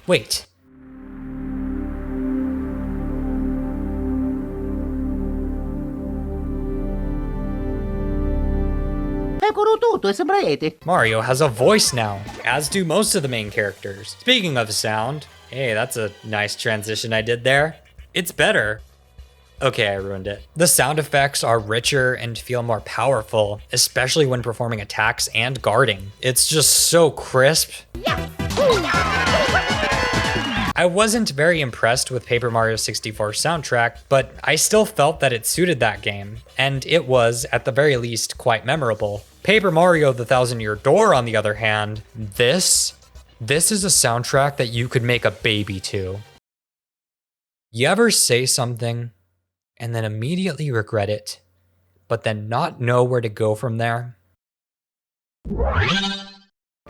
S1: Wait.
S2: Leggono tutto e sembra rete.
S1: Mario has a voice now, as do most of the main characters. Speaking of sound, hey, that's a nice transition I did there. It's better. Okay, I ruined it. The sound effects are richer and feel more powerful, especially when performing attacks and guarding. It's just so crisp. I wasn't very impressed with Paper Mario 64's soundtrack, but I still felt that it suited that game, and it was, at the very least, quite memorable. Paper Mario the 1,000-Year Door, on the other hand, this is a soundtrack that you could make a baby to. You ever say something and then immediately regret it, but then not know where to go from there?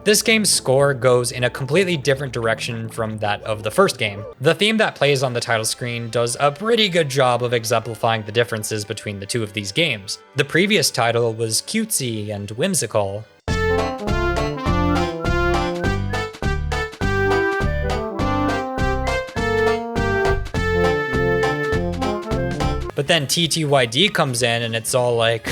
S1: This game's score goes in a completely different direction from that of the first game. The theme that plays on the title screen does a pretty good job of exemplifying the differences between the two of these games. The previous title was cutesy and whimsical. But then TTYD comes in and it's all like...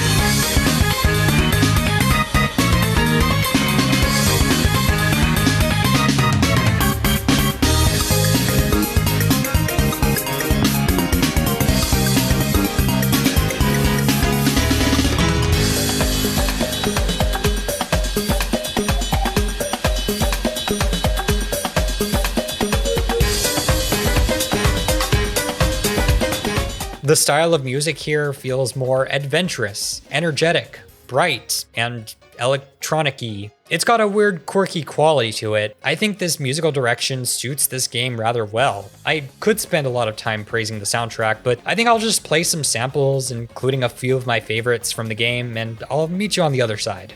S1: The style of music here feels more adventurous, energetic, bright, and electronic-y. It's got a weird, quirky quality to it. I think this musical direction suits this game rather well. I could spend a lot of time praising the soundtrack, but I think I'll just play some samples, including a few of my favorites from the game, and I'll meet you on the other side.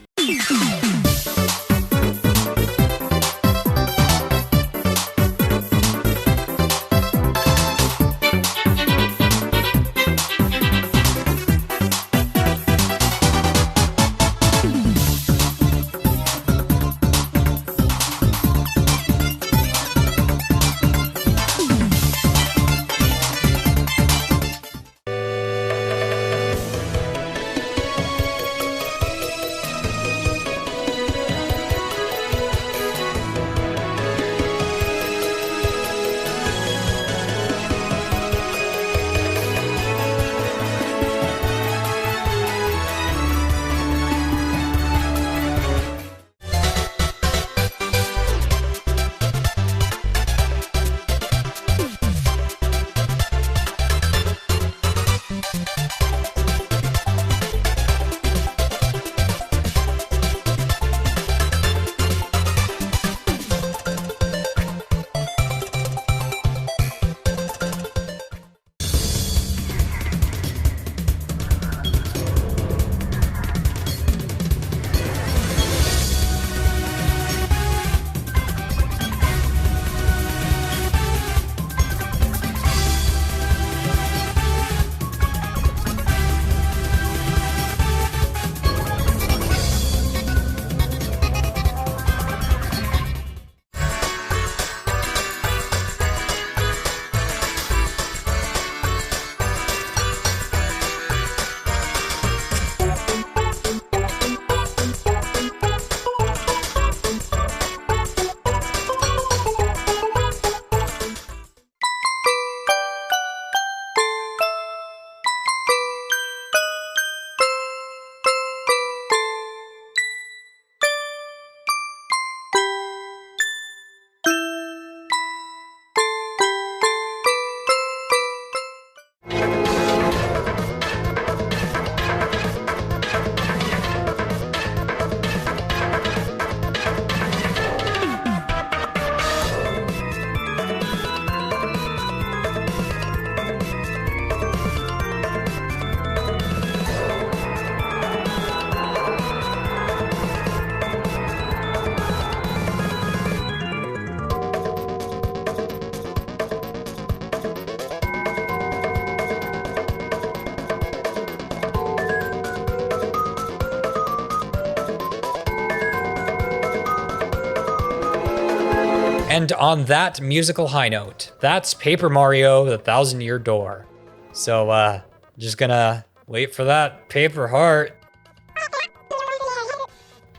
S1: And on that musical high note, that's Paper Mario, the Thousand Year Door. So, just gonna wait for that paper heart.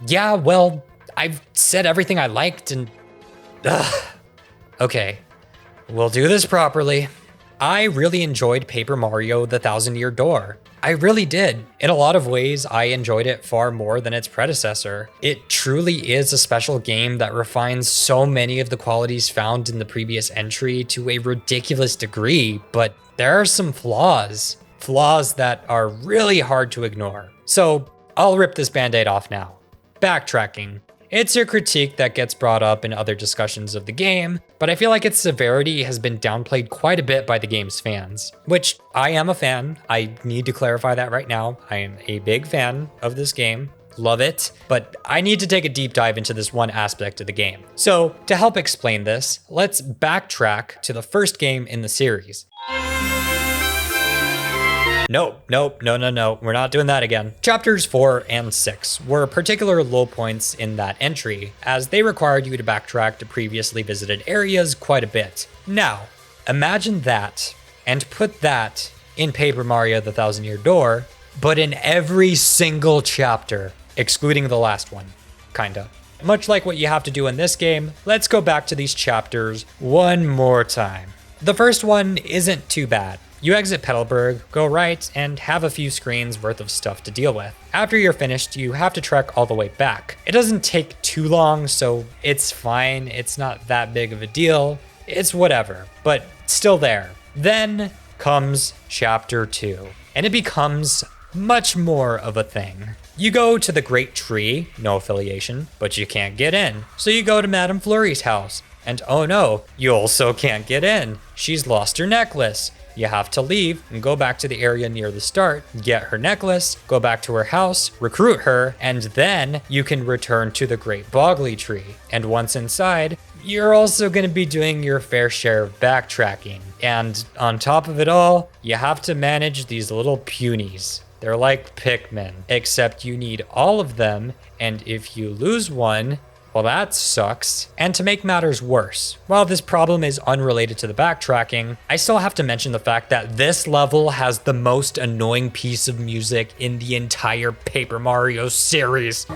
S1: Yeah, well, I've said everything I liked and... Okay, we'll do this properly. I really enjoyed Paper Mario, the Thousand Year Door. I really did. In a lot of ways, I enjoyed it far more than its predecessor. It truly is a special game that refines so many of the qualities found in the previous entry to a ridiculous degree, but there are some flaws. Flaws that are really hard to ignore. So I'll rip this band-aid off now. Backtracking. It's a critique that gets brought up in other discussions of the game, but I feel like its severity has been downplayed quite a bit by the game's fans, which I am a fan. I need to clarify that right now. I am a big fan of this game. Love it, but I need to take a deep dive into this one aspect of the game. So to help explain this, let's backtrack to the first game in the series. No, we're not doing that again. Chapters 4 and 6 were particular low points in that entry, as they required you to backtrack to previously visited areas quite a bit. Now, imagine that, and put that in Paper Mario the Thousand Year Door, but in every single chapter, excluding the last one, kinda. Much like what you have to do in this game, let's go back to these chapters one more time. The first one isn't too bad. You exit Petalburg, go right, and have a few screens worth of stuff to deal with. After you're finished, you have to trek all the way back. It doesn't take too long, so it's fine. It's not that big of a deal. It's whatever, but still there. Then comes Chapter 2, and it becomes much more of a thing. You go to the Great Tree, no affiliation, but you can't get in. So you go to Madame Flurry's house, and oh no, you also can't get in. She's lost her necklace. You have to leave and go back to the area near the start, get her necklace, go back to her house, recruit her, and then you can return to the Great Boggly Tree. And once inside, you're also going to be doing your fair share of backtracking. And on top of it all, you have to manage these little punies. They're like Pikmin, except you need all of them, and if you lose one, well, that sucks. And to make matters worse, while this problem is unrelated to the backtracking, I still have to mention the fact that this level has the most annoying piece of music in the entire Paper Mario series.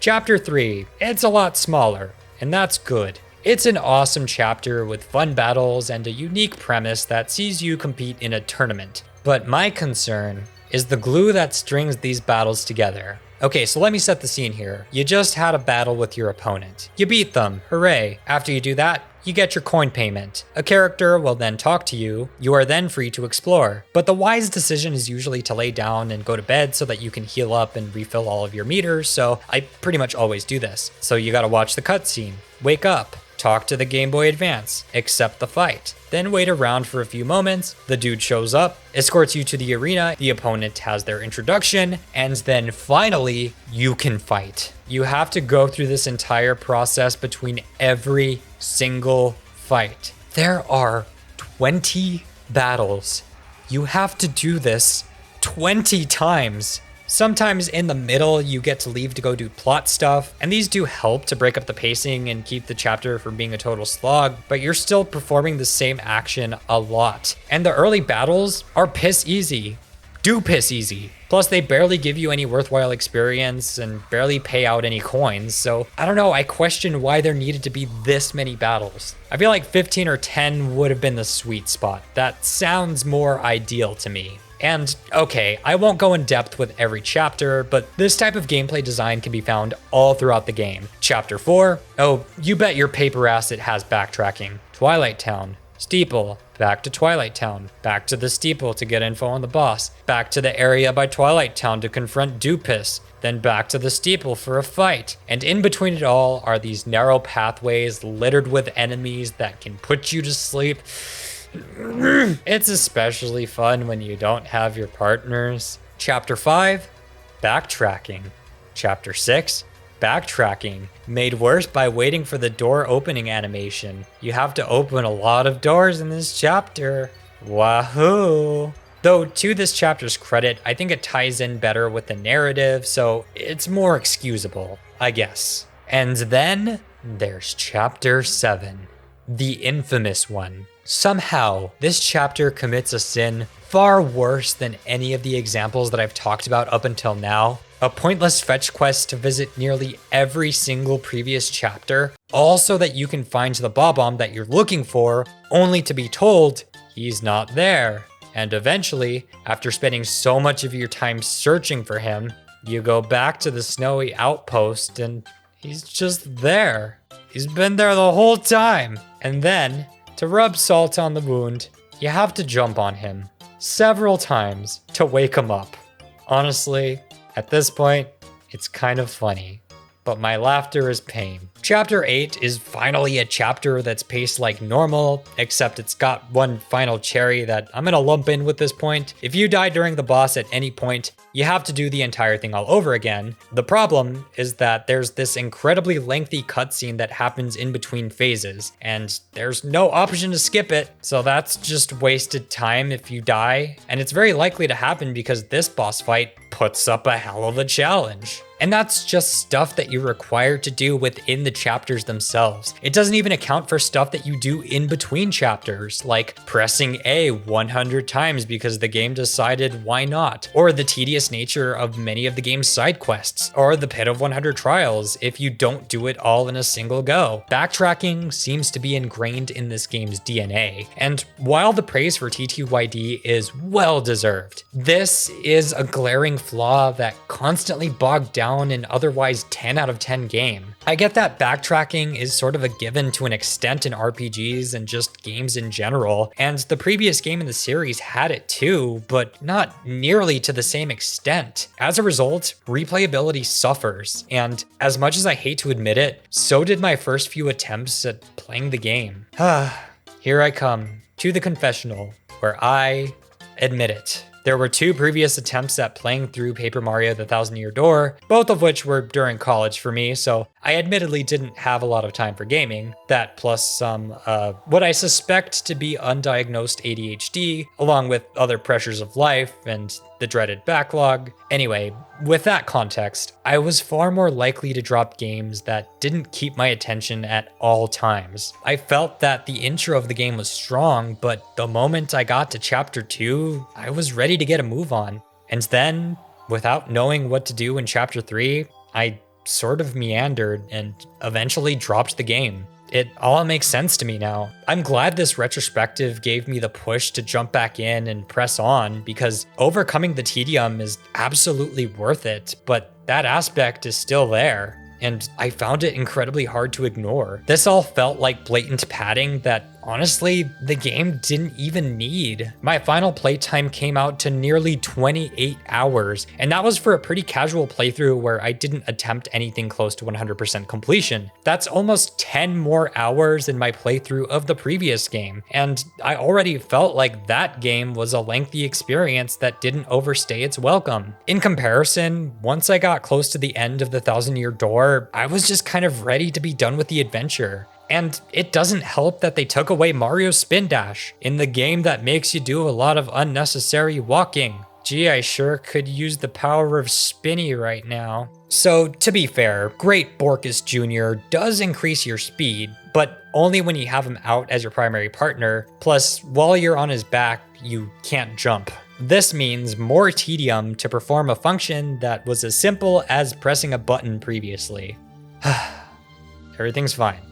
S1: Chapter 3, it's a lot smaller, and that's good. It's an awesome chapter with fun battles and a unique premise that sees you compete in a tournament. But my concern is the glue that strings these battles together. Okay, so let me set the scene here. You just had a battle with your opponent. You beat them, hooray. After you do that, you get your coin payment. A character will then talk to you. You are then free to explore. But the wise decision is usually to lay down and go to bed so that you can heal up and refill all of your meters, so I pretty much always do this. So you gotta watch the cutscene, wake up, talk to the Game Boy Advance, accept the fight, then wait around for a few moments, the dude shows up, escorts you to the arena, the opponent has their introduction, and then finally, you can fight. You have to go through this entire process between every single fight. There are 20 battles. You have to do this 20 times. Sometimes in the middle, you get to leave to go do plot stuff, and these do help to break up the pacing and keep the chapter from being a total slog, but you're still performing the same action a lot. And the early battles are piss easy. Do piss easy. Plus, they barely give you any worthwhile experience and barely pay out any coins, so I don't know, I question why there needed to be this many battles. I feel like 15 or 10 would have been the sweet spot. That sounds more ideal to me. And okay, I won't go in depth with every chapter, but this type of gameplay design can be found all throughout the game. Chapter 4, oh, you bet your paper ass it has backtracking. Twilight Town, Steeple, back to Twilight Town, back to the Steeple to get info on the boss, back to the area by Twilight Town to confront Dupis, then back to the Steeple for a fight. And in between it all are these narrow pathways littered with enemies that can put you to sleep. It's especially fun when you don't have your partners. Chapter 5, backtracking. Chapter 6, backtracking, made worse by waiting for the door opening animation. You have to open a lot of doors in this chapter. Wahoo! Though to this chapter's credit, I think it ties in better with the narrative, so it's more excusable, I guess. And then there's chapter 7, the infamous one. Somehow, this chapter commits a sin far worse than any of the examples that I've talked about up until now. A pointless fetch quest to visit nearly every single previous chapter, all so that you can find the Bob-omb that you're looking for, only to be told he's not there. And eventually, after spending so much of your time searching for him, you go back to the snowy outpost and he's just there. He's been there the whole time. And then, to rub salt on the wound, you have to jump on him several times to wake him up. Honestly, at this point, it's kind of funny, but my laughter is pain. Chapter 8 is finally a chapter that's paced like normal, except it's got one final cherry that I'm gonna lump in with this point. If you die during the boss at any point, you have to do the entire thing all over again. The problem is that there's this incredibly lengthy cutscene that happens in between phases, and there's no option to skip it, so that's just wasted time if you die. And it's very likely to happen because this boss fight puts up a hell of a challenge. And that's just stuff that you're required to do within the chapters themselves. It doesn't even account for stuff that you do in between chapters, like pressing A 100 times because the game decided why not, or the tedious nature of many of the game's side quests, or the Pit of 100 trials if you don't do it all in a single go. Backtracking seems to be ingrained in this game's DNA, and while the praise for TTYD is well deserved, this is a glaring flaw that constantly bogged down an otherwise 10 out of 10 game. I get that backtracking is sort of a given to an extent in RPGs and just games in general, and the previous game in the series had it too, but not nearly to the same extent. As a result, replayability suffers, and as much as I hate to admit it, so did my first few attempts at playing the game. Here I come to the confessional, where I admit it. There were 2 previous attempts at playing through Paper Mario The Thousand Year Door, both of which were during college for me, so I admittedly didn't have a lot of time for gaming. That plus some, what I suspect to be undiagnosed ADHD, along with other pressures of life and the dreaded backlog. Anyway, with that context, I was far more likely to drop games that didn't keep my attention at all times. I felt that the intro of the game was strong, but the moment I got to chapter 2, I was ready to get a move on. And then, without knowing what to do in chapter 3, I sort of meandered and eventually dropped the game. It all makes sense to me now. I'm glad this retrospective gave me the push to jump back in and press on, because overcoming the tedium is absolutely worth it, but that aspect is still there, and I found it incredibly hard to ignore. This all felt like blatant padding that honestly, the game didn't even need. My final playtime came out to nearly 28 hours, and that was for a pretty casual playthrough where I didn't attempt anything close to 100% completion. That's almost 10 more hours than my playthrough of the previous game, and I already felt like that game was a lengthy experience that didn't overstay its welcome. In comparison, once I got close to the end of the Thousand Year Door, I was just kind of ready to be done with the adventure. And it doesn't help that they took away Mario's Spin Dash in the game that makes you do a lot of unnecessary walking. Gee, I sure could use the power of Spinny right now. So to be fair, Great Borkus Jr. does increase your speed, but only when you have him out as your primary partner. Plus, while you're on his back, you can't jump. This means more tedium to perform a function that was as simple as pressing a button previously. Everything's fine.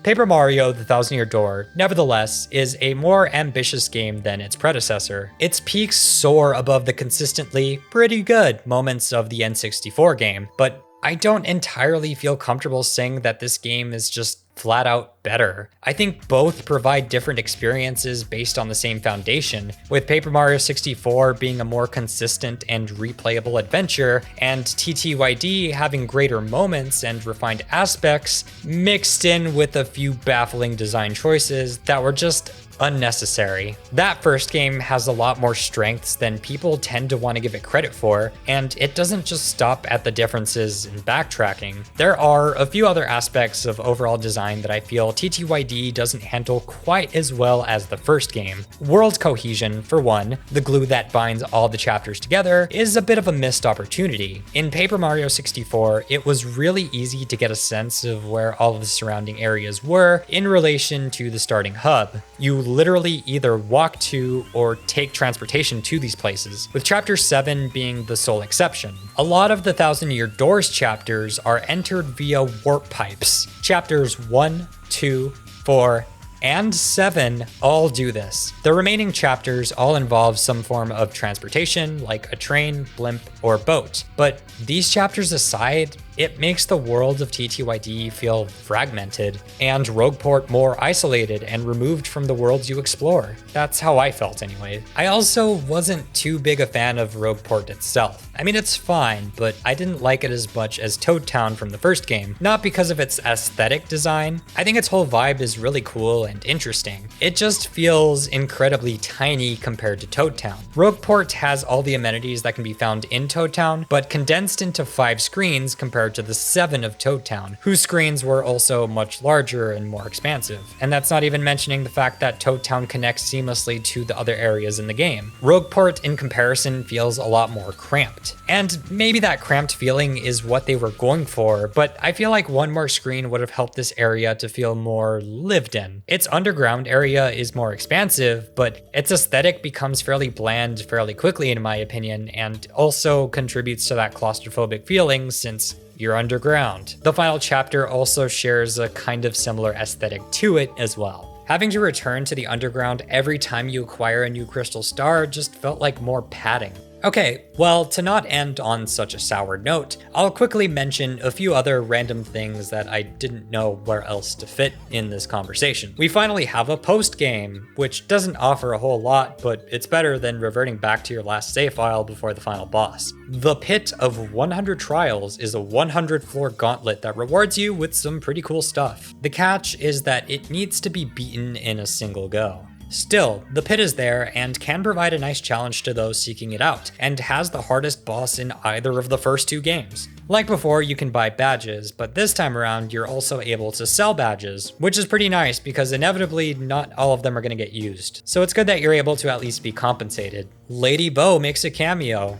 S1: Paper Mario The Thousand Year Door, nevertheless, is a more ambitious game than its predecessor. Its peaks soar above the consistently pretty good moments of the N64 game, but I don't entirely feel comfortable saying that this game is just flat out better. I think both provide different experiences based on the same foundation, with Paper Mario 64 being a more consistent and replayable adventure, and TTYD having greater moments and refined aspects, mixed in with a few baffling design choices that were just unnecessary. That first game has a lot more strengths than people tend to want to give it credit for, and it doesn't just stop at the differences in backtracking. There are a few other aspects of overall design that I feel TTYD doesn't handle quite as well as the first game. World cohesion, for one, the glue that binds all the chapters together, is a bit of a missed opportunity. In Paper Mario 64, it was really easy to get a sense of where all of the surrounding areas were in relation to the starting hub. You literally either walk to or take transportation to these places, with Chapter 7 being the sole exception. A lot of the Thousand Year Doors chapters are entered via warp pipes. Chapters 1, 2, 4, and 7 all do this. The remaining chapters all involve some form of transportation, like a train, blimp, or boat. But these chapters aside, it makes the world of TTYD feel fragmented, and Rogueport more isolated and removed from the worlds you explore. That's how I felt anyway. I also wasn't too big a fan of Rogueport itself. I mean, it's fine, but I didn't like it as much as Toad Town from the first game, not because of its aesthetic design. I think its whole vibe is really cool and interesting. It just feels incredibly tiny compared to Toad Town. Rogueport has all the amenities that can be found in Toad Town, but condensed into 5 screens compared to the 7 of Toad Town, whose screens were also much larger and more expansive. And that's not even mentioning the fact that Toad Town connects seamlessly to the other areas in the game. Rogueport, in comparison, feels a lot more cramped. And maybe that cramped feeling is what they were going for, but I feel like one more screen would have helped this area to feel more lived in. Its underground area is more expansive, but its aesthetic becomes fairly bland fairly quickly in my opinion, and also contributes to that claustrophobic feeling since you're underground. The final chapter also shares a kind of similar aesthetic to it as well. Having to return to the underground every time you acquire a new crystal star just felt like more padding. Okay, well, to not end on such a sour note, I'll quickly mention a few other random things that I didn't know where else to fit in this conversation. We finally have a post-game, which doesn't offer a whole lot, but it's better than reverting back to your last save file before the final boss. The Pit of 100 Trials is a 100-floor gauntlet that rewards you with some pretty cool stuff. The catch is that it needs to be beaten in a single go. Still, the pit is there and can provide a nice challenge to those seeking it out, and has the hardest boss in either of the first 2 games. Like before, you can buy badges, but this time around you're also able to sell badges, which is pretty nice because inevitably not all of them are going to get used. So it's good that you're able to at least be compensated. Lady Bo makes a cameo.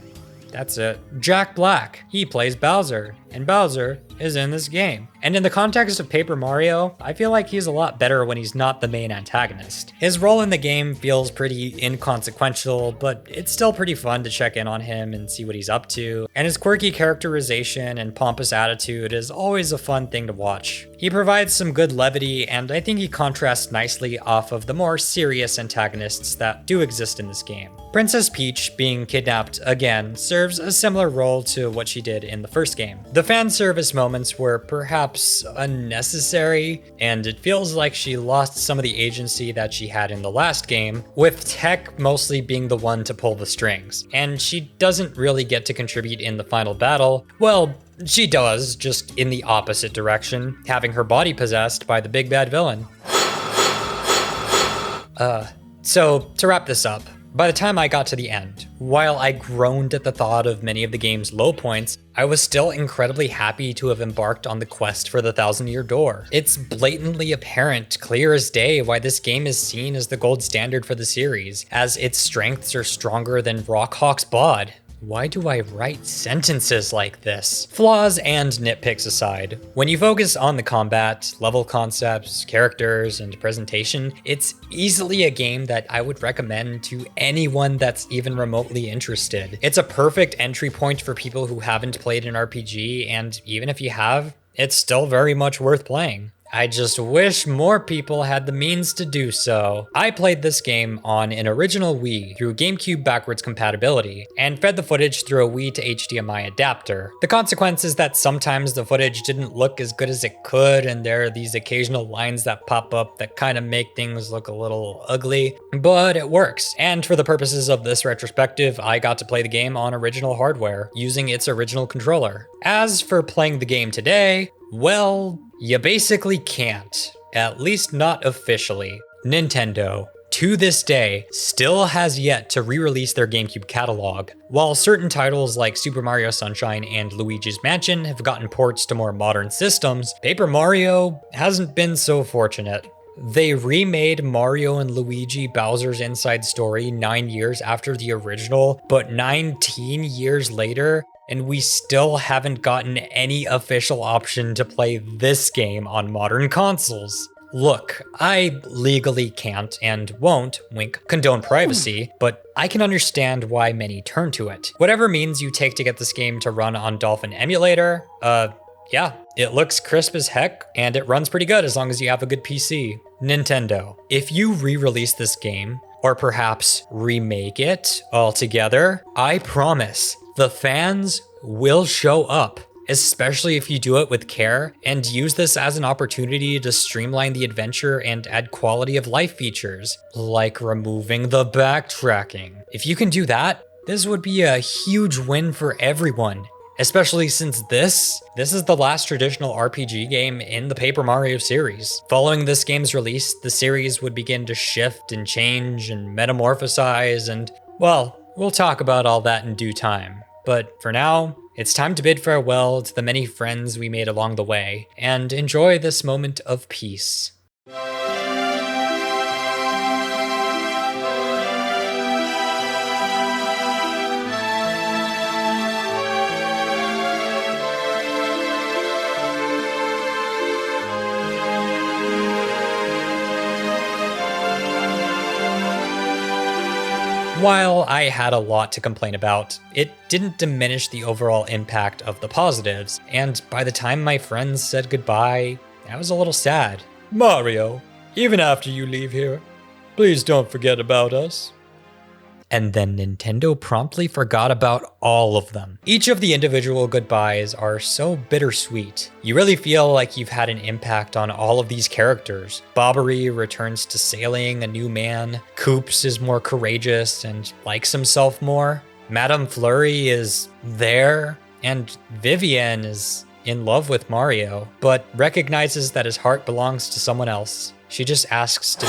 S1: That's it. Jack Black, he plays Bowser, and Bowser is in this game. And in the context of Paper Mario, I feel like he's a lot better when he's not the main antagonist. His role in the game feels pretty inconsequential, but it's still pretty fun to check in on him and see what he's up to. And his quirky characterization and pompous attitude is always a fun thing to watch. He provides some good levity, and I think he contrasts nicely off of the more serious antagonists that do exist in this game. Princess Peach, being kidnapped again, serves a similar role to what she did in the first game. The fan service moments were perhaps unnecessary, and it feels like she lost some of the agency that she had in the last game, with Tech mostly being the one to pull the strings. And she doesn't really get to contribute in the final battle. Well, she does, just in the opposite direction, having her body possessed by the big bad villain. So to wrap this up, by the time I got to the end, while I groaned at the thought of many of the game's low points, I was still incredibly happy to have embarked on the quest for the Thousand Year Door. It's blatantly apparent, clear as day, why this game is seen as the gold standard for the series, as its strengths are stronger than Rockhawk's bod. Why do I write sentences like this? Flaws and nitpicks aside, when you focus on the combat, level concepts, characters, and presentation, it's easily a game that I would recommend to anyone that's even remotely interested. It's a perfect entry point for people who haven't played an RPG, and even if you have, it's still very much worth playing. I just wish more people had the means to do so. I played this game on an original Wii through GameCube backwards compatibility, and fed the footage through a Wii to HDMI adapter. The consequence is that sometimes the footage didn't look as good as it could, and there are these occasional lines that pop up that kind of make things look a little ugly, but it works. And for the purposes of this retrospective, I got to play the game on original hardware, using its original controller. As for playing the game today, well, you basically can't. At least not officially. Nintendo, to this day, still has yet to re-release their GameCube catalog. While certain titles like Super Mario Sunshine and Luigi's Mansion have gotten ports to more modern systems, Paper Mario hasn't been so fortunate. They remade Mario and Luigi Bowser's Inside Story 9 years after the original, but 19 years later, and we still haven't gotten any official option to play this game on modern consoles. Look, I legally can't and won't, wink, condone privacy, but I can understand why many turn to it. Whatever means you take to get this game to run on Dolphin Emulator, yeah, it looks crisp as heck, and it runs pretty good as long as you have a good PC. Nintendo, if you re-release this game, or perhaps remake it altogether, I promise the fans will show up. Especially if you do it with care and use this as an opportunity to streamline the adventure and add quality of life features, like removing the backtracking. If you can do that, this would be a huge win for everyone, especially since this is the last traditional RPG game in the Paper Mario series. Following this game's release, the series would begin to shift and change and metamorphosize and, well, we'll talk about all that in due time. But for now, it's time to bid farewell to the many friends we made along the way, and enjoy this moment of peace. While I had a lot to complain about, it didn't diminish the overall impact of the positives, and by the time my friends said goodbye, I was a little sad. Mario, even after you leave here, please don't forget about us. And then Nintendo promptly forgot about all of them. Each of the individual goodbyes are so bittersweet. You really feel like you've had an impact on all of these characters. Bobbery returns to sailing a new man. Koops is more courageous and likes himself more. Madame Flurry is there. And Vivian is in love with Mario, but recognizes that his heart belongs to someone else. She just asks to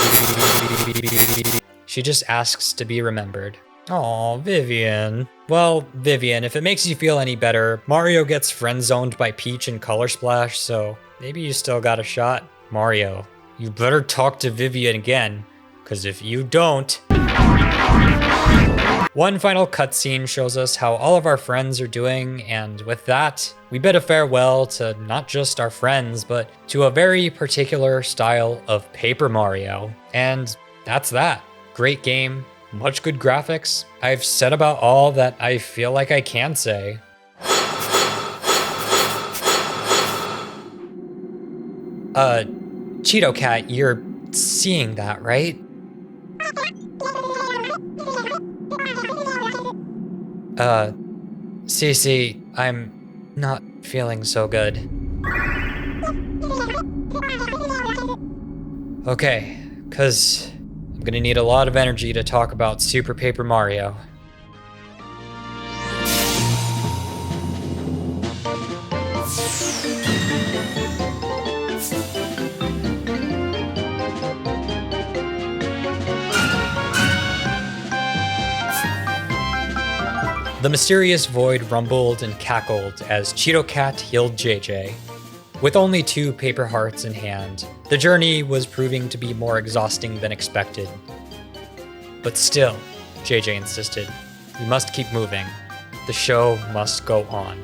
S1: be remembered. Aw, Vivian. Well, Vivian, if it makes you feel any better, Mario gets friend-zoned by Peach and Color Splash, so maybe you still got a shot. Mario, you better talk to Vivian again, because if you don't... One final cutscene shows us how all of our friends are doing, and with that, we bid a farewell to not just our friends, but to a very particular style of Paper Mario. And that's that. Great game, much good graphics. I've said about all that I feel like I can say. Cheeto Cat, you're seeing that, right? Cece, I'm not feeling so good. Okay, 'cause I'm gonna need a lot of energy to talk about Super Paper Mario. The mysterious void rumbled and cackled as Cheeto Cat healed JJ. With only 2 paper hearts in hand, the journey was proving to be more exhausting than expected. But still, JJ insisted, we must keep moving. The show must go on.